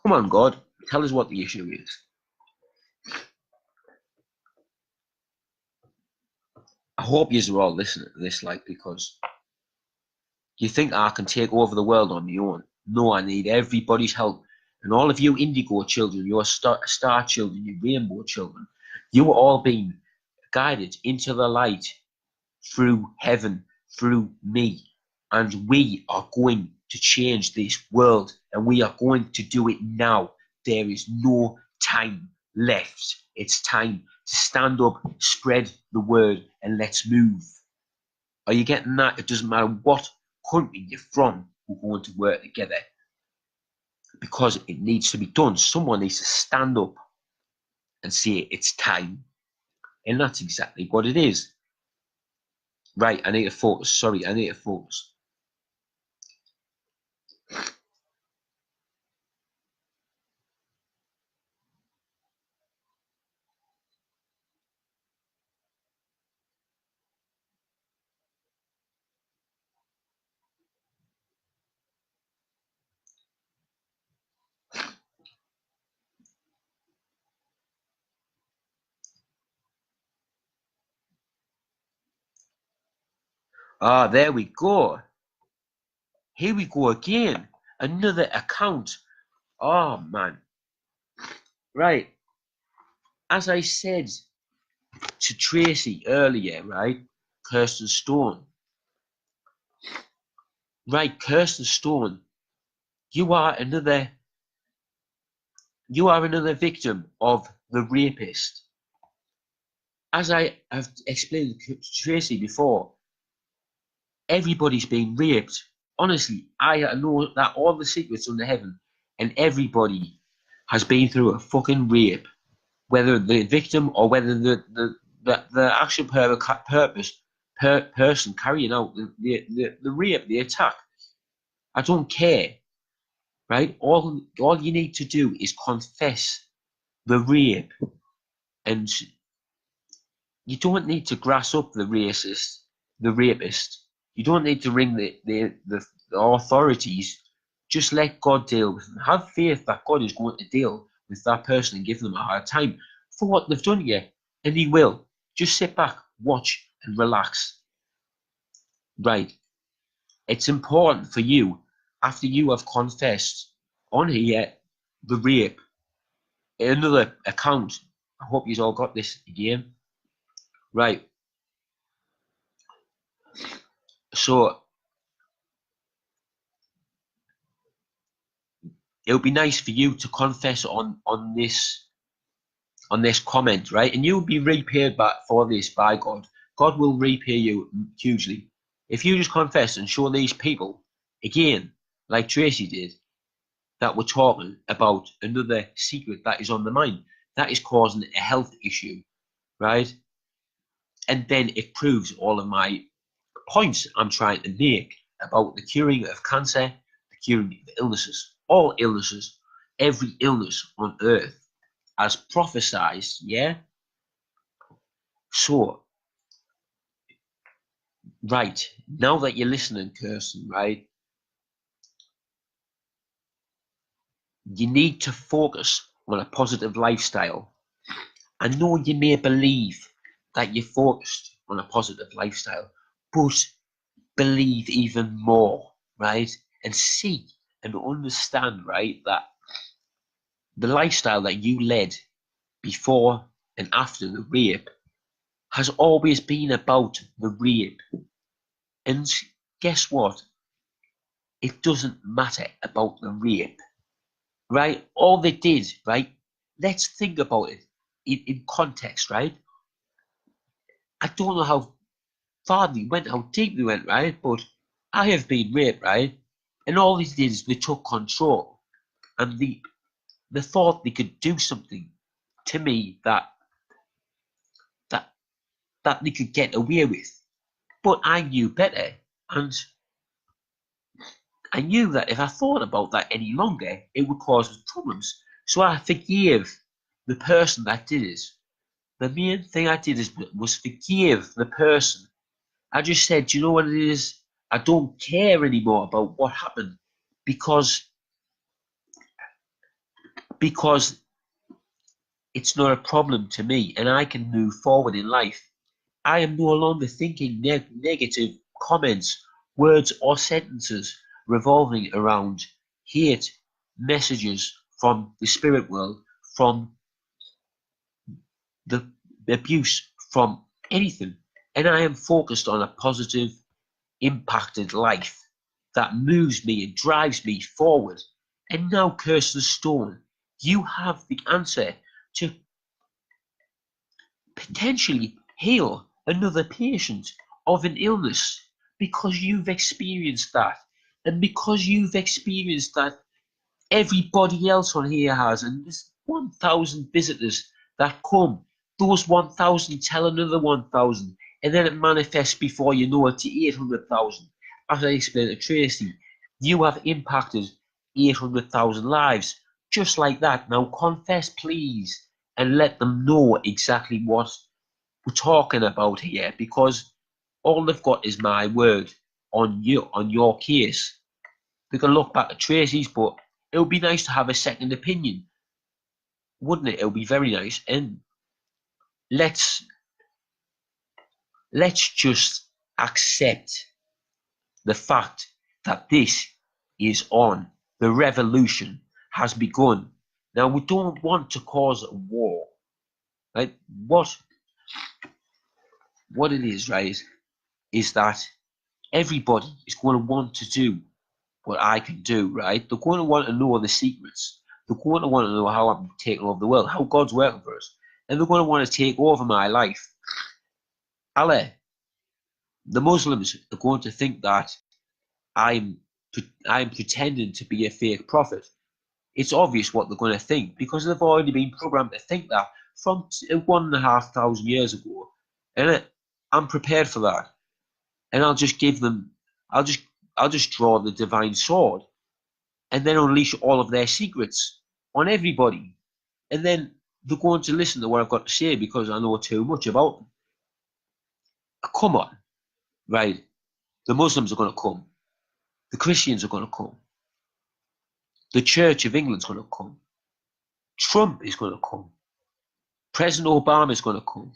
Come on, God, tell us what the issue is. I hope you are all listening to this, like, because you think I can take over the world on my own. No, I need everybody's help. And all of you indigo children, your star children, you rainbow children, you are all being guided into the light through heaven, through me. And we are going to change this world, and we are going to do it now. There is no time left. It's time to stand up, spread the word, and let's move. Are you getting that? It doesn't matter what country you're from, we're going to work together because it needs to be done. Someone needs to stand up and say it's time. And that's exactly what it is. Right, I need to focus. Sorry, I need to focus. Ah, there we go. Here we go again. Another account. Oh, man. Right. As I said to Tracy earlier, right? Kirsten Stone. Right, Kirsten Stone. You are another victim of the rapist. As I have explained to Tracy before, everybody's been raped. Honestly, I know that all the secrets under heaven, and everybody has been through a fucking rape, whether the victim or whether the actual person carrying out the rape, the attack. I don't care, right? All you need to do is confess the rape, and you don't need to grass up the rapist. You don't need to ring the authorities. Just let God deal with them. Have faith that God is going to deal with that person and give them a hard time for what they've done to you, and He will. Just sit back, watch, and relax. Right. It's important for you, after you have confessed on here the rape, another account. I hope you all got this again. Right. So it would be nice for you to confess on this comment, right? And you'll be repaid back for this by God. God will repay you hugely. If you just confess and show these people, again, like Tracy did, that we're talking about another secret that is on the mind, that is causing a health issue, right? And then it proves all of my points I'm trying to make about the curing of cancer, the curing of illnesses, all illnesses, every illness on earth, as prophesied, yeah? So, right, now that you're listening, Kirsten, right, you need to focus on a positive lifestyle. I know you may believe that you're focused on a positive lifestyle, but believe even more, right? And see and understand, right, that the lifestyle that you led before and after the rape has always been about the rape. And guess what? It doesn't matter about the rape, right? All they did, right? Let's think about it in context, right? I don't know how far they went, how deep they went, right? But I have been raped, right? And all they did is they took control. And they thought they could do something to me that that that they could get away with. But I knew better, and I knew that if I thought about that any longer, it would cause problems. So I forgave the person that did it. The main thing I did was forgive the person. I just said, "Do you know what it is? I don't care anymore about what happened because because it's not a problem to me, and I can move forward in life. I am no longer thinking negative comments, words, or sentences revolving around hate messages from the spirit world, from the abuse, from anything. And I am focused on a positive, impacted life that moves me and drives me forward. And now, Kirsten Stone, you have the answer to potentially heal another patient of an illness because you've experienced that. And because you've experienced that, everybody else on here has. And there's 1,000 visitors that come. Those 1,000 tell another 1,000. And then it manifests before you know it to 800,000. As I explained to Tracy, you have impacted 800,000 lives just like that. Now confess, please, and let them know exactly what we're talking about here, because all they've got is my word on your case. They can look back at Tracy's, but it would be nice to have a second opinion, wouldn't it? It would be very nice. And let's just accept the fact that this is on. The revolution has begun. Now, we don't want to cause a war. Right? What it is, right, is that everybody is going to want to do what I can do, right? They're going to want to know the secrets. They're going to want to know how I'm taking over the world, how God's working for us. And they're going to want to take over my life. Allah, the Muslims are going to think that I'm pretending to be a fake prophet. It's obvious what they're going to think because they've already been programmed to think that from 1,500 years ago. And I'm prepared for that. And I'll just give them, I'll just draw the divine sword and then unleash all of their secrets on everybody. And then they're going to listen to what I've got to say because I know too much about them. Come on, right? The Muslims are going to come. The Christians are going to come. The Church of England's going to come. Trump is going to come. President Obama is going to come.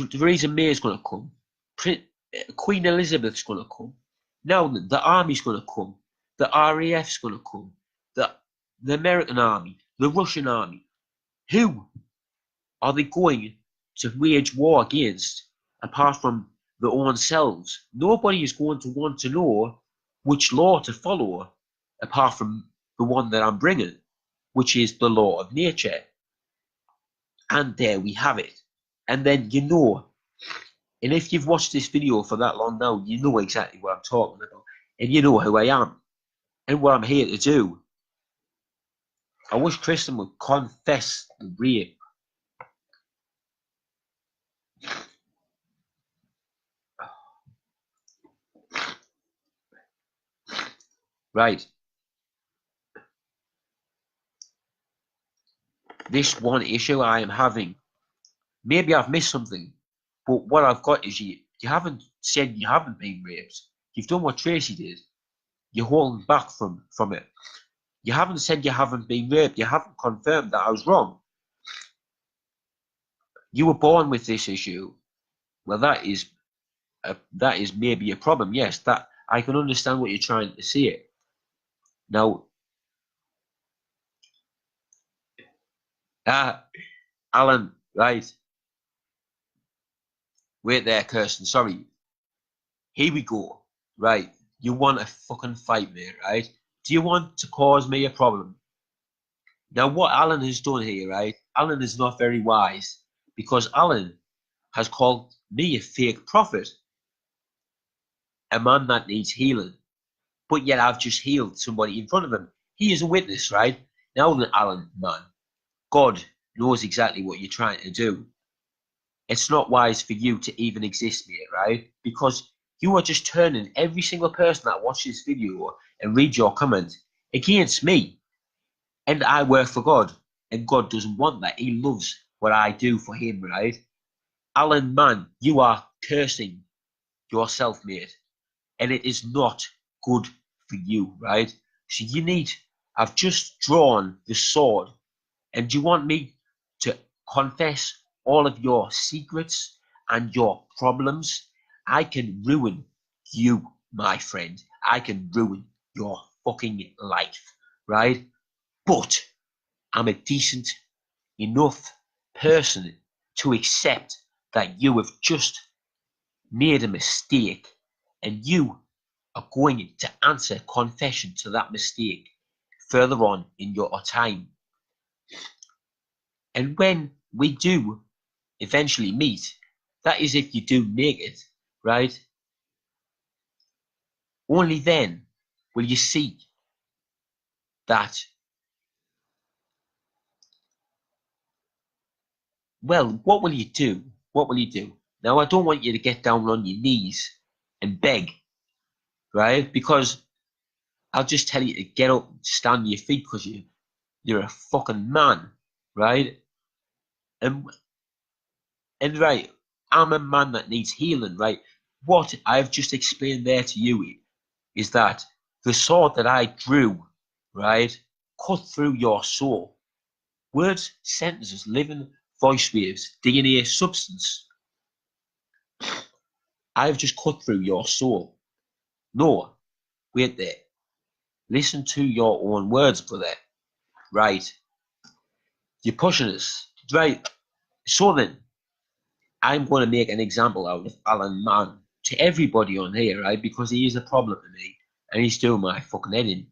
Theresa May is going to come. Queen Elizabeth's going to come. Now the army's going to come. The RAF's going to come. The American army, the Russian army. Who are they going to wage war against apart from their own selves? Nobody is going to want to know which law to follow apart from the one that I'm bringing, which is the law of nature. And there we have it. And then you know, and if you've watched this video for that long now, you know exactly what I'm talking about. And you know who I am and what I'm here to do. I wish Kristen would confess the rape. Right. This one issue I am having, maybe I've missed something, but what I've got is you haven't said you haven't been raped. You've done what Tracy did. You're holding back from it. You haven't said you haven't been raped. You haven't confirmed that I was wrong. You were born with this issue. Well, that is maybe a problem. Yes, that I can understand what you're trying to say. Now, Alan, right? Wait there, Kirsten. Sorry. Here we go. Right. You want a fucking fight, mate, right? Do you want to cause me a problem? Now, what Alan has done here, right? Alan is not very wise because Alan has called me a fake prophet, a man that needs healing. But yet I've just healed somebody in front of him. He is a witness, right? Now then, Alan, man, God knows exactly what you're trying to do. It's not wise for you to even exist, mate, right? Because you are just turning every single person that watches this video and reads your comment against me. And I work for God, and God doesn't want that. He loves what I do for him, right? Alan, man, you are cursing yourself, mate, and it is not good for you, right? So you need, I've just drawn the sword, and you want me to confess all of your secrets and your problems? I can ruin you, my friend. I can ruin your fucking life, right? But I'm a decent enough person to accept that you have just made a mistake and you are going to answer confession to that mistake further on in your time. And when we do eventually meet, that is if you do make it, right? Only then will you see that, well, what will you do? What will you do? Now, I don't want you to get down on your knees and beg, right? Because I'll just tell you to get up, stand on your feet, because you're a fucking man, right? And right, I'm a man that needs healing, right? What I've just explained there to you is that the sword that I drew, right, cut through your soul. Words, sentences, living voice waves, DNA, substance. I've just cut through your soul. No, wait there. Listen to your own words, brother. Right. You're pushing us. Right. So then, I'm going to make an example out of Alan Mann to everybody on here, right? Because he is a problem to me and he's doing my fucking head in.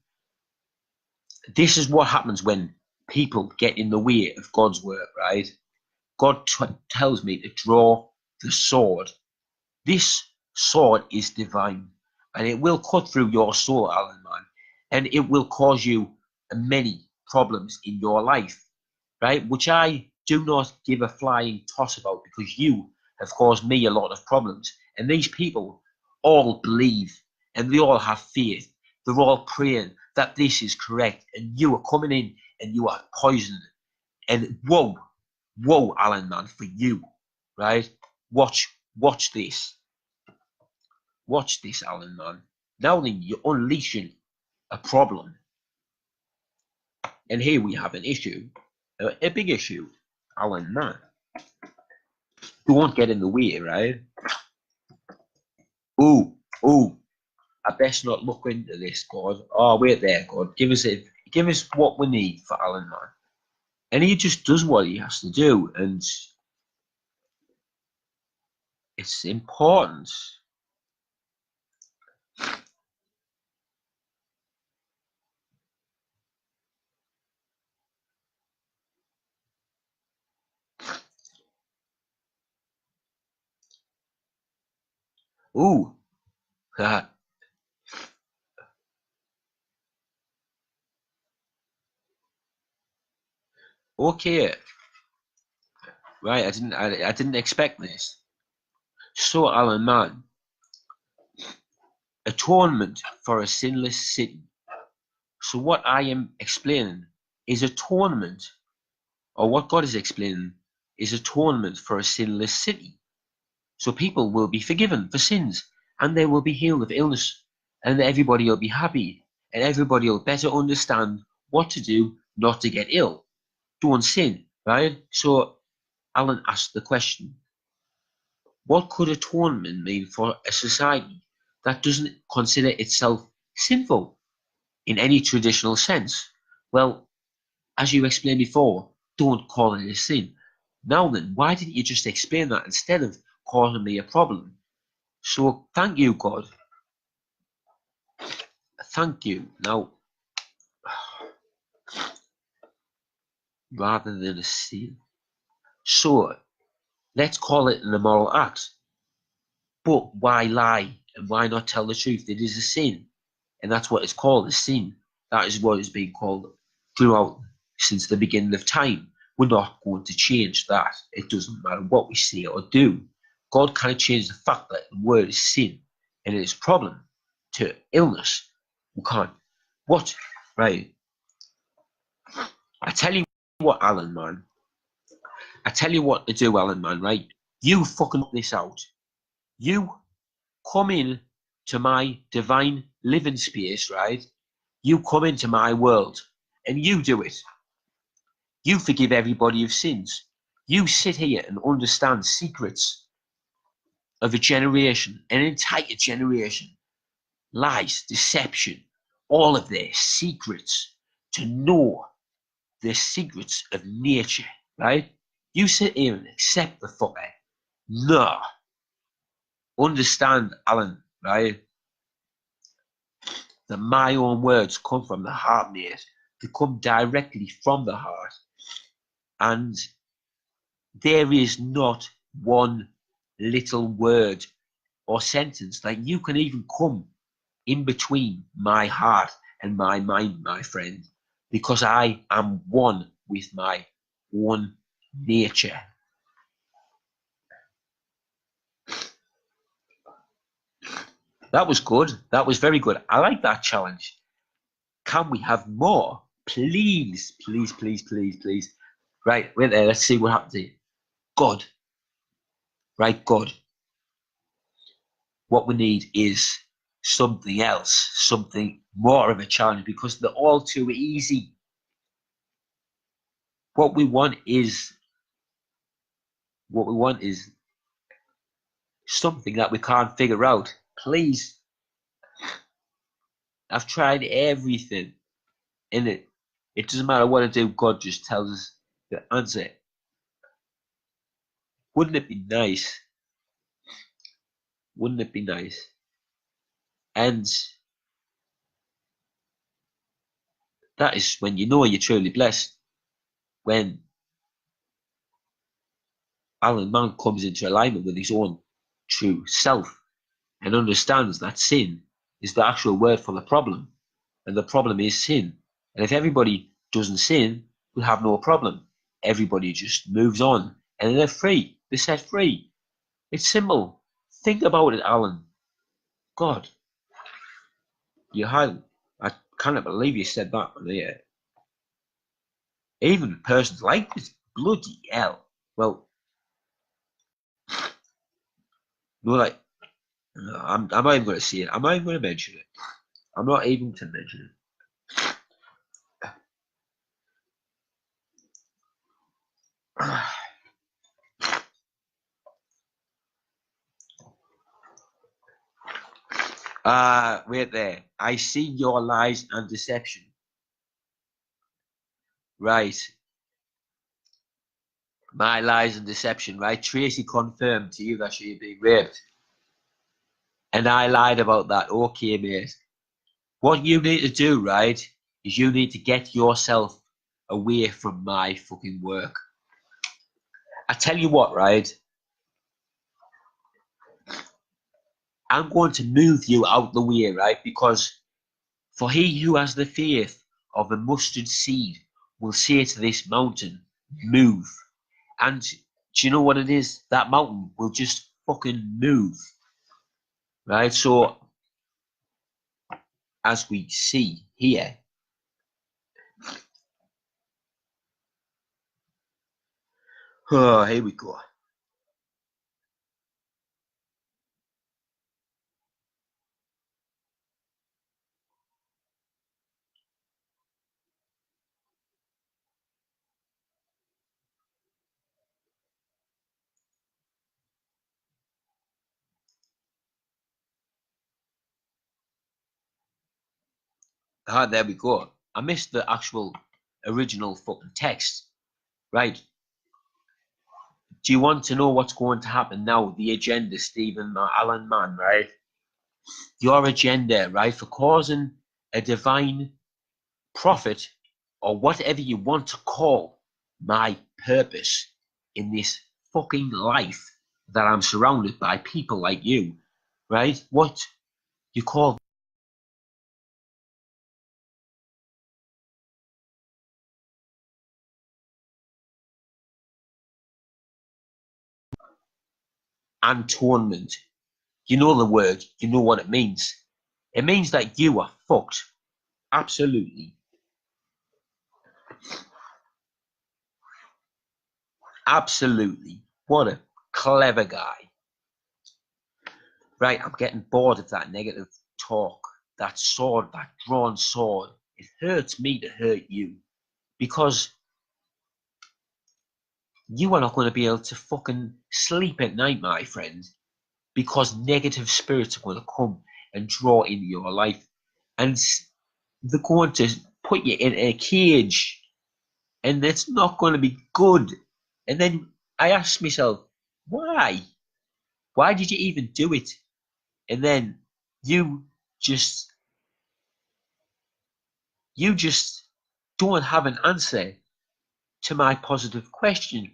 This is what happens when people get in the way of God's work, right? God tells me to draw the sword. This sword is divine and it will cut through your soul, Alan Mann, and it will cause you many problems in your life, right? Which I do not give a flying toss about because you have caused me a lot of problems. And these people all believe and they all have faith. They're all praying that this is correct. And you are coming in and you are poisoning. And whoa, Alan, man, for you, right? Watch this. Watch this, Alan, man. Now then, you're unleashing a problem. And here we have an issue, a big issue, Alan, man. You won't get in the way, right? Oh, I best not look into this, God. Oh, wait there, God. Give us what we need for Alan, man. And he just does what he has to do, and it's important. Ooh, okay, right. I didn't expect this. So, Alan, man, atonement for a sinless city. So, what I am explaining is atonement, or what God is explaining is atonement for a sinless city. So people will be forgiven for sins and they will be healed of illness and everybody will be happy and everybody will better understand what to do not to get ill. Don't sin, right? So Alan asked the question, what could atonement mean for a society that doesn't consider itself sinful in any traditional sense? Well, as you explained before, don't call it a sin. Now then, why didn't you just explain that instead of causing me a problem? So thank you, God. Thank you. Now, rather than a sin. So let's call it an immoral act. But why lie and why not tell the truth? It is a sin. And that's what it's called, a sin. That is what is being called throughout since the beginning of time. We're not going to change that. It doesn't matter what we say or do. God can't change the fact that the word is sin and it is a problem to illness. We can't. What? Right. I tell you what, Alan, man. I tell you what to do, Alan, man, right? You fucking this out. You come in to my divine living space, right? You come into my world and you do it. You forgive everybody of sins. You sit here and understand secrets of a generation, an entire generation, lies, deception, all of their secrets, to know the secrets of nature, right? You sit here and accept the fucker. No. Understand, Alan, right? That my own words come from the heart, mate. They come directly from the heart. And there is not one little word or sentence that you can even come in between my heart and my mind, my friend, because I am one with my own nature. That was good. That was very good. I like that challenge. Can we have more? Please, please, please, please, please. Right, wait there. Let's see what happens here. God. Right, God. What we need is something else, something more of a challenge, because they're all too easy. What we want is something that we can't figure out. Please. I've tried everything in it. It doesn't matter what I do, God just tells us the answer. Wouldn't it be nice? Wouldn't it be nice? And that is when you know you're truly blessed. When Alan Mann comes into alignment with his own true self and understands that sin is the actual word for the problem. And the problem is sin. And if everybody doesn't sin, we'll have no problem. Everybody just moves on and they're free. They're set free. It's simple. Think about it, Alan. God, I cannot believe you said that. Yeah. Even persons like this, bloody hell. Well, no, like, I'm not even going to say it. I'm not even going to mention it. I'm not even to mention it. Wait there. I see your lies and deception. Right. My lies and deception, right? Tracy confirmed to you that she had been raped. And I lied about that. Okay, mate. What you need to do, right, is you need to get yourself away from my fucking work. I tell you what, right? I'm going to move you out the way, right? Because for he who has the faith of a mustard seed will say to this mountain, move. And do you know what it is? That mountain will just fucking move. Right? So, as we see here, oh, here we go. Ah, there we go. I missed the actual original fucking text. Right. Do you want to know what's going to happen now? The agenda, Stephen Alan Mann, right? Your agenda, right, for causing a divine profit or whatever you want to call my purpose in this fucking life that I'm surrounded by people like you, right? What you call atonement. You know the word, you know what it means. It means that you are fucked. Absolutely. Absolutely. What a clever guy. Right, I'm getting bored of that negative talk. That sword, that drawn sword. It hurts me to hurt you. Because you are not going to be able to fucking sleep at night, my friend. Because negative spirits are going to come and draw into your life. And they're going to put you in a cage. And it's not going to be good. And then I ask myself, why? Why did you even do it? And then you just don't have an answer to my positive question.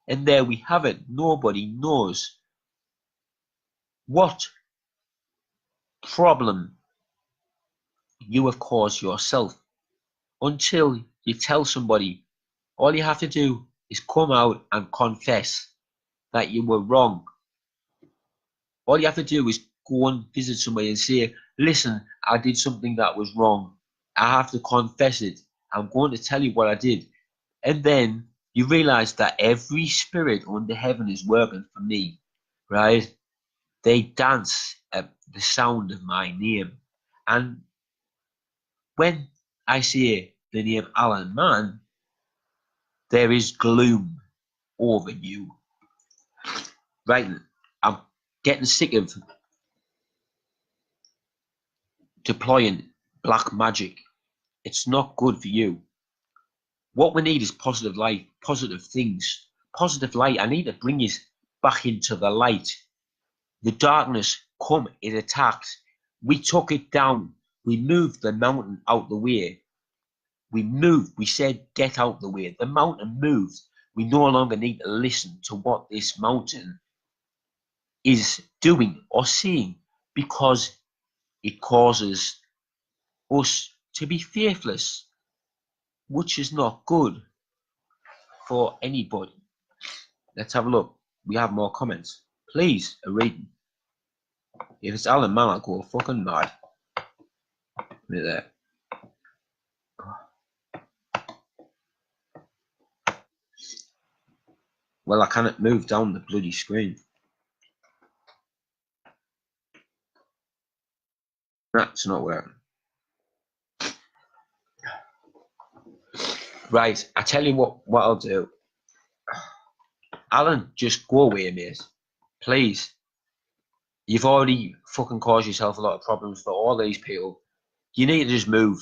And there we have it. Nobody knows what problem you have caused yourself until you tell somebody. All you have to do is come out and confess that you were wrong. All you have to do is go and visit somebody and say, listen, I did something that was wrong. I have to confess it. I'm going to tell you what I did. And then you realize that every spirit under heaven is working for me, right? They dance at the sound of my name. And when I say the name Alan Mann, there is gloom over you. Right? I'm getting sick of deploying black magic. It's not good for you. What we need is positive light, positive things, positive light. I need to bring you back into the light. The darkness come, it attacked. We took it down. We moved the mountain out the way. We moved. We said, get out the way. The mountain moved. We no longer need to listen to what this mountain is doing or saying because it causes us to be faithless, which is not good for anybody. Let's have a look. We have more comments. Please, a reading. If it's Alan Mann, I'll go fucking mad. Look at that. Well, I cannot move down the bloody screen. That's not working. Right, I tell you what I'll do. Alan, just go away, mate. Please. You've already fucking caused yourself a lot of problems for all these people. You need to just move.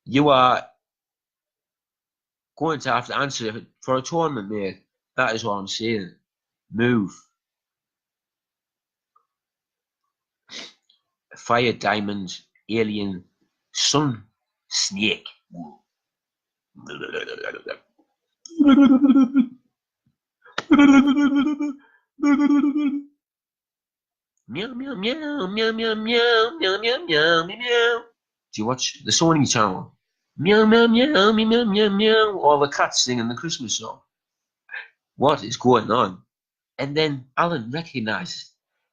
You are going to have to answer for a tournament, mate. That is what I'm saying. Move. Fire, diamond, alien, sun, snake. Meow, meow, meow, meow, meow, meow, meow, meow, meow, meow. Do you watch the Sony channel? Meow, meow, meow, meow, meow, meow, meow. All the cats singing the Christmas song. What is going on? And then Alan recognises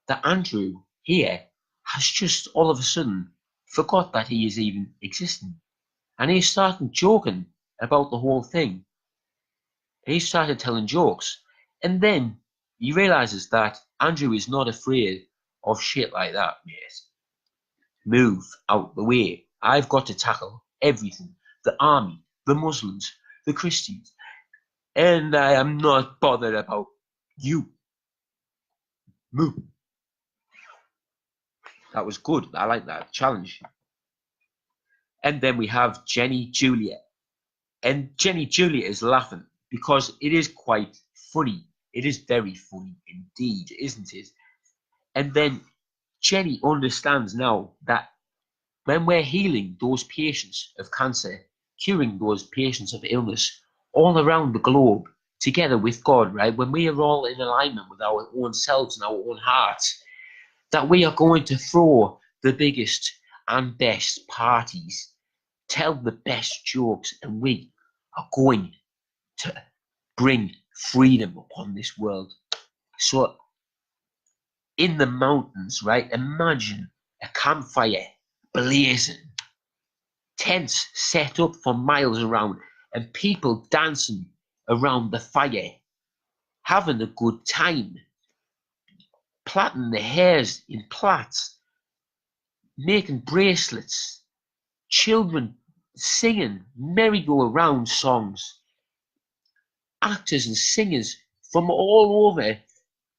that Andrew here has just all of a sudden forgot that he is even existing. And he started joking about the whole thing. He started telling jokes. And then he realises that Andrew is not afraid of shit like that, mate. Move out the way. I've got to tackle everything. The army, the Muslims, the Christians. And I am not bothered about you. Move. That was good. I like that challenge. And then we have Jenny Juliet. And Jenny Juliet is laughing because it is quite funny. It is very funny indeed, isn't it? And then Jenny understands now that when we're healing those patients of cancer, curing those patients of illness all around the globe, together with God, right? When we are all in alignment with our own selves and our own hearts, that we are going to throw the biggest and best parties, tell the best jokes, and we are going to bring freedom upon this world. So in the mountains, right, imagine a campfire blazing, tents set up for miles around, and people dancing around the fire, having a good time, plaiting their hairs in plaits, making bracelets, children singing merry-go-round songs, actors and singers from all over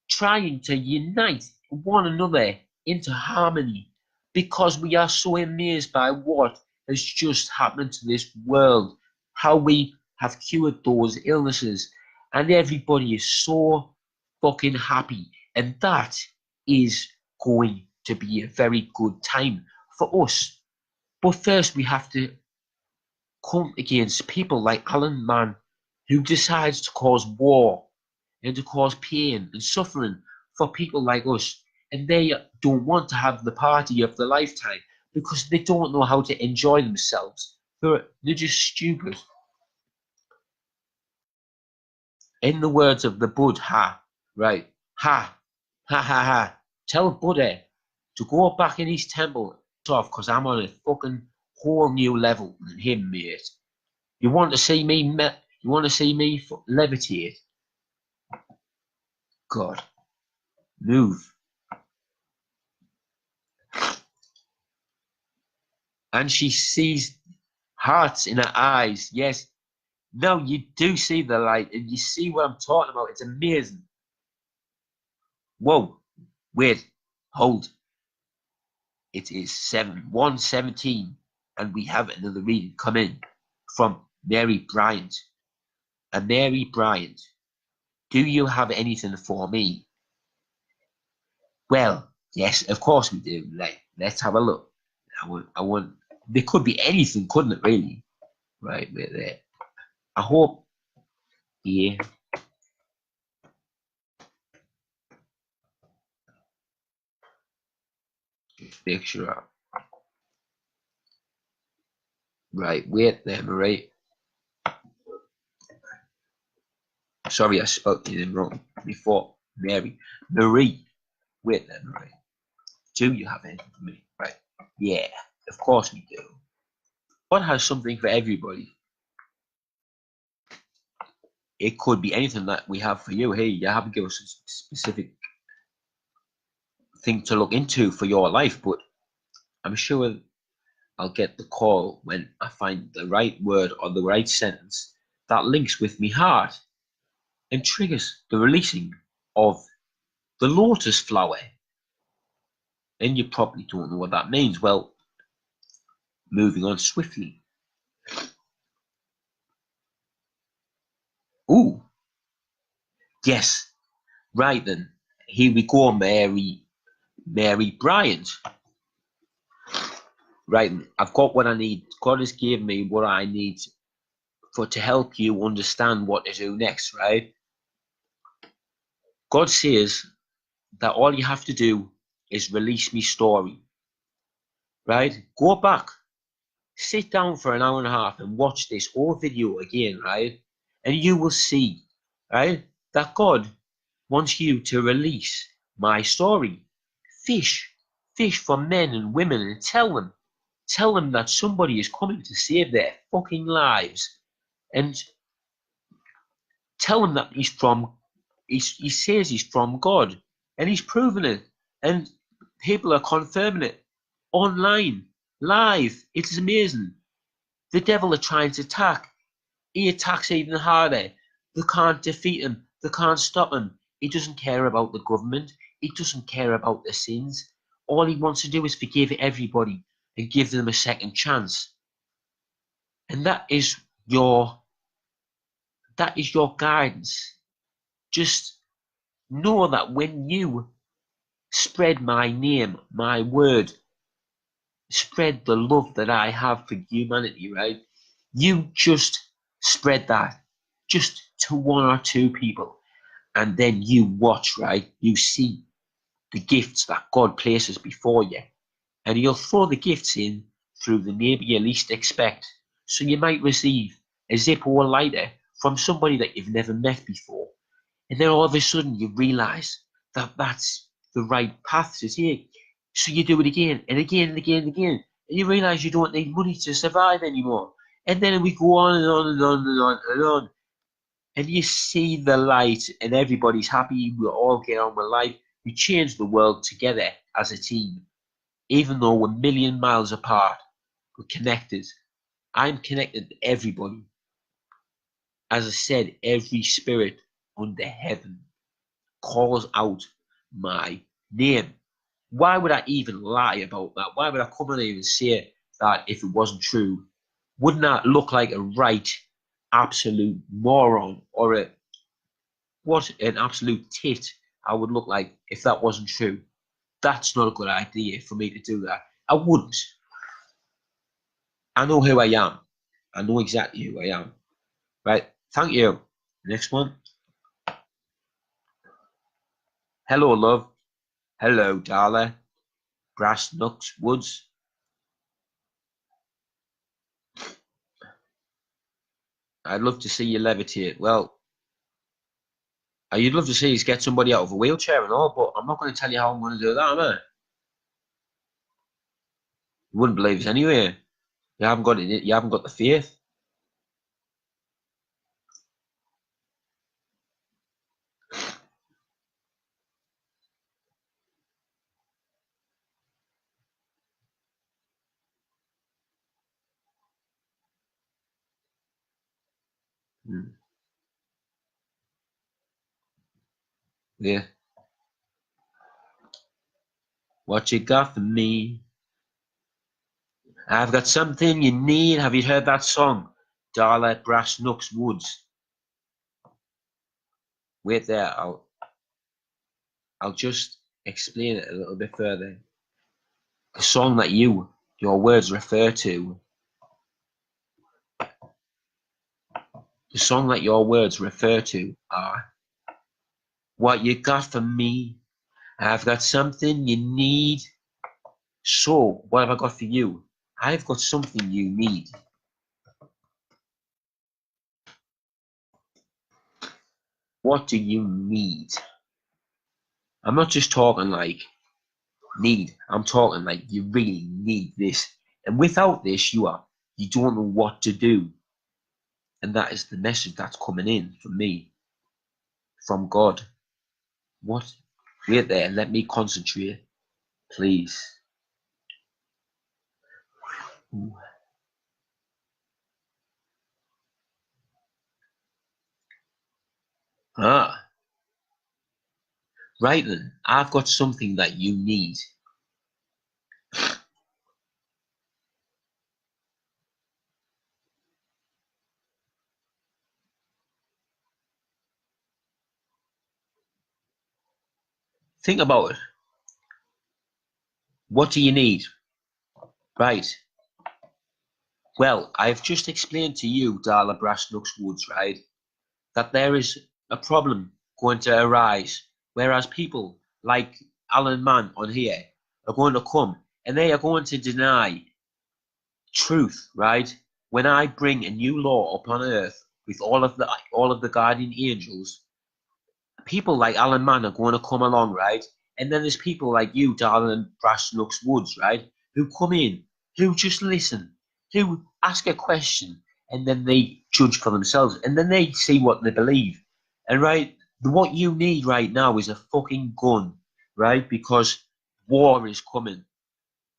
trying to unite one another into harmony, because we are so amazed by what has just happened to this world, how we have cured those illnesses, and everybody is so fucking happy, and that is going to be a very good time for us. But first we have to come against people like Alan Mann, who decides to cause war and to cause pain and suffering for people like us. And they don't want to have the party of their lifetime because they don't know how to enjoy themselves. They're just stupid. In the words of the Buddha, right? Ha, ha, ha, ha. Tell Buddha to go back in his temple off, because I'm on a fucking whole new level than him, mate. You want to see me levitate? God, move. And she sees hearts in her eyes. Yes, no, you do see the light, and you see what I'm talking about. It's amazing. Whoa, wait, hold. It is 1:17, and we have another reading come in from Mary Bryant. And Mary Bryant, do you have anything for me? Well, yes, of course we do. Let's have a look. I want. There could be anything, couldn't it? Really, right there. I hope. Yeah. Picture up. Right, wait there, Marie. Sorry, I spoke your name wrong before. Mary. Marie. Wait there, Marie. Do you have anything for me? Right. Yeah, of course we do. God has something for everybody. It could be anything that we have for you. Hey, you haven't given us a specific thing to look into for your life, but I'm sure I'll get the call when I find the right word or the right sentence that links with me heart and triggers the releasing of the lotus flower. And you probably don't know what that means. Well, moving on swiftly. Ooh, yes. Right then. Here we go, Mary Bryant. Right, I've got what I need. God has given me what I need to help you understand what to do next, right? God says that all you have to do is release me story, right? Go back, sit down for an hour and a half and watch this whole video again, right? And you will see, right, that God wants you to release my story. Fish for men and women, and tell them that somebody is coming to save their fucking lives, and tell them that he says he's from God, and he's proven it, and people are confirming it online, live. It's amazing. The devil are trying to attack. He attacks even harder. They can't defeat him. They can't stop him. He doesn't care about the government. He doesn't care about their sins. All he wants to do is forgive everybody and give them a second chance. And that is your guidance. Just know that when you spread my name, my word, spread the love that I have for humanity, right? You just spread that just to one or two people, and then you watch, right? You see the gifts that God places before you, and he'll throw the gifts in through the neighbour you least expect. So you might receive a Zippo lighter from somebody that you've never met before. And then all of a sudden you realize that that's the right path to take. So you do it again and again and again and again. And you realize you don't need money to survive anymore. And then we go on and on and on and on and on. And you see the light and everybody's happy. We all get on with life. We change the world together as a team. Even though we're a million miles apart, we're connected. I'm connected to everybody. As I said, every spirit under heaven calls out my name. Why would I even lie about that? Why would I come and even say that if it wasn't true? Wouldn't I look like a right absolute moron or an absolute tit I would look like if that wasn't true? That's not a good idea for me to do that. I wouldn't. I know who I am. I know exactly who I am. Right. Thank you. Next one. Hello, love. Hello, Darla. Brass Knucks Woods. I'd love to see you levitate. Well, you'd love to see us get somebody out of a wheelchair and all, but I'm not going to tell you how I'm going to do that, am I? You wouldn't believe us anyway. You haven't got it. You haven't got the faith. Yeah. What you got for me? I've got something you need. Have you heard that song? Darla Brass Knucks Woods. Wait there. I'll just explain it a little bit further. The song that your words refer to. The song that your words refer to are what you got for me. I've got something you need. So, what have I got for you? I've got something you need. What do you need? I'm not just talking like need. I'm talking like you really need this. And without this, you don't know what to do. And that is the message that's coming in from me, from God. What? Wait there. Let me concentrate, please. Ooh. Ah, right then. I've got something that you need. Think about it. What do you need? Right. Well, I've just explained to you, Darla Brass Knucks Woods, right, that there is a problem going to arise, whereas people like Alan Mann on here are going to come and they are going to deny truth, right? When I bring a new law upon earth with all of the guardian angels, people like Alan Mann are going to come along, right? And then there's people like you, Darling Brass Knucks Woods, right? Who come in, who just listen, who ask a question, and then they judge for themselves, and then they see what they believe. And right, what you need right now is a fucking gun, right? Because war is coming.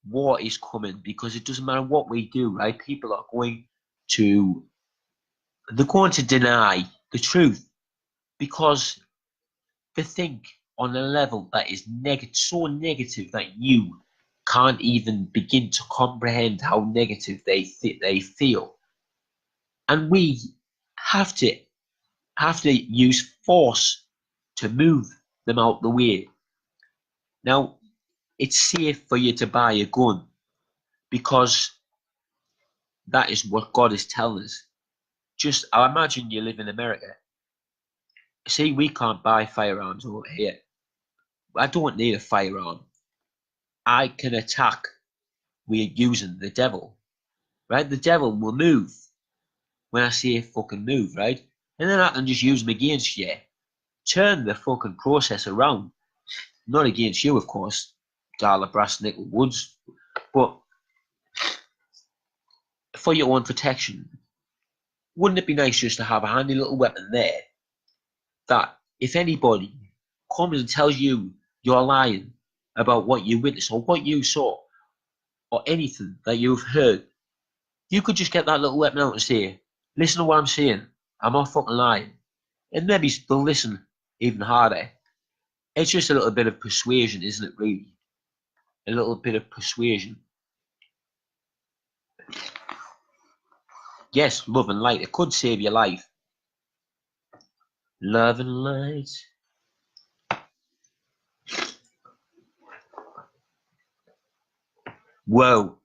War is coming because it doesn't matter what we do, right? People are to they're going to deny the truth because they think on a level that is so negative that you can't even begin to comprehend how negative they feel, and we have to use force to move them out the way. Now, it's safe for you to buy a gun because that is what God is telling us. Just, I imagine you live in America. See, we can't buy firearms over here. I don't need a firearm. I can attack. We're using the devil, right? The devil will move when I say fucking move, right? And then I can just use them against you. Turn the fucking process around. Not against you, of course, Darla Brass Nickel Woods, but for your own protection. Wouldn't it be nice just to have a handy little weapon there that if anybody comes and tells you you're lying about what you witnessed or what you saw or anything that you've heard, you could just get that little weapon out and say, listen to what I'm saying, I'm not fucking lying. And maybe they'll listen even harder. It's just a little bit of persuasion, isn't it, really? A little bit of persuasion. Yes, love and light. It could save your life. Love and light. Whoa.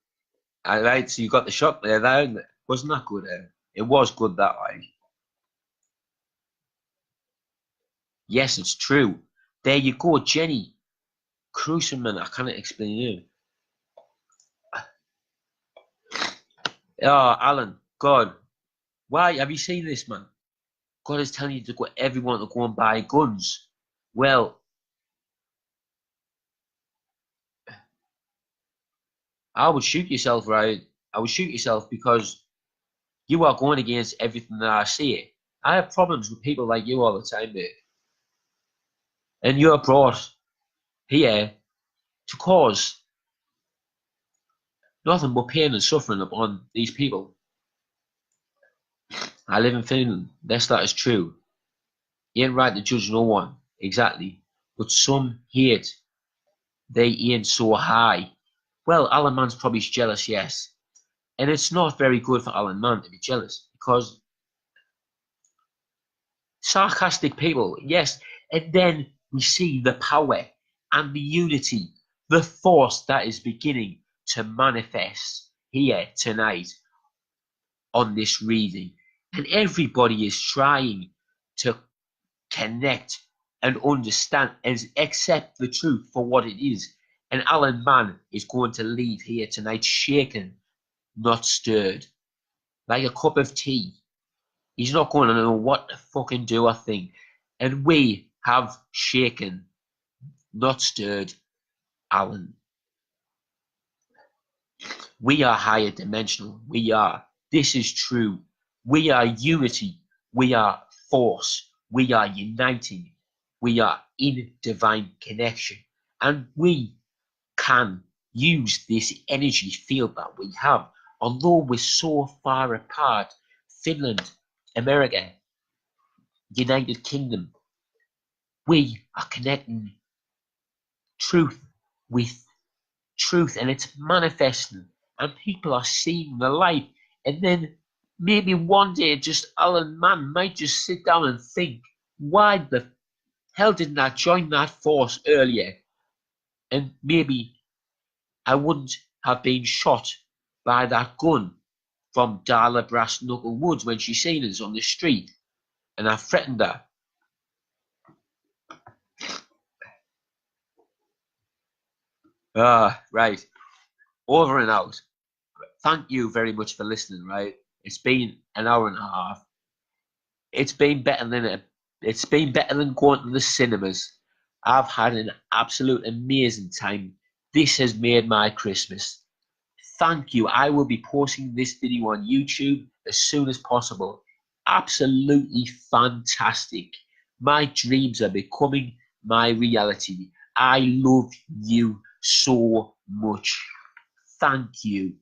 Alright, so you got the shock there, wasn't that good? It was good that way. Yes, it's true. There you go, Jenny. Cruiserman, I can't explain you. Oh, Alan, God. Why? Have you seen this, man? God is telling you to go, everyone to go and buy guns. Well, I would shoot yourself, right? I would shoot yourself because you are going against everything that I say. I have problems with people like you all the time, mate. And you're brought here to cause nothing but pain and suffering upon these people. I live in Finland. Yes, that is true. You ain't right to judge no one, exactly. But some hate, they ain't so high. Well, Alan Mann's probably jealous, yes. And it's not very good for Alan Mann to be jealous because sarcastic people, yes. And then we see the power and the unity, the force that is beginning to manifest here tonight on this reading. And everybody is trying to connect and understand and accept the truth for what it is. And Alan Mann is going to leave here tonight shaken, not stirred, like a cup of tea. He's not going to know what to fucking do or think. And we have shaken, not stirred, Alan. We are higher dimensional. We are. This is true. We are unity. We are force. We are uniting. We are in divine connection. And we can use this energy field that we have. Although we're so far apart, Finland, America, United Kingdom, we are connecting truth with truth and it's manifesting and people are seeing the light. And then maybe one day just Alan Mann might just sit down and think, why the hell didn't I join that force earlier? And maybe I wouldn't have been shot by that gun from Darla Brass Knuckle Woods when she seen us on the street and I threatened her. Right. Over and out. Thank you very much for listening, right? It's been an hour and a half. It's been better than going to the cinemas. I've had an absolute amazing time. This has made my Christmas. Thank you. I will be posting this video on YouTube as soon as possible. Absolutely fantastic. My dreams are becoming my reality. I love you so much. Thank you.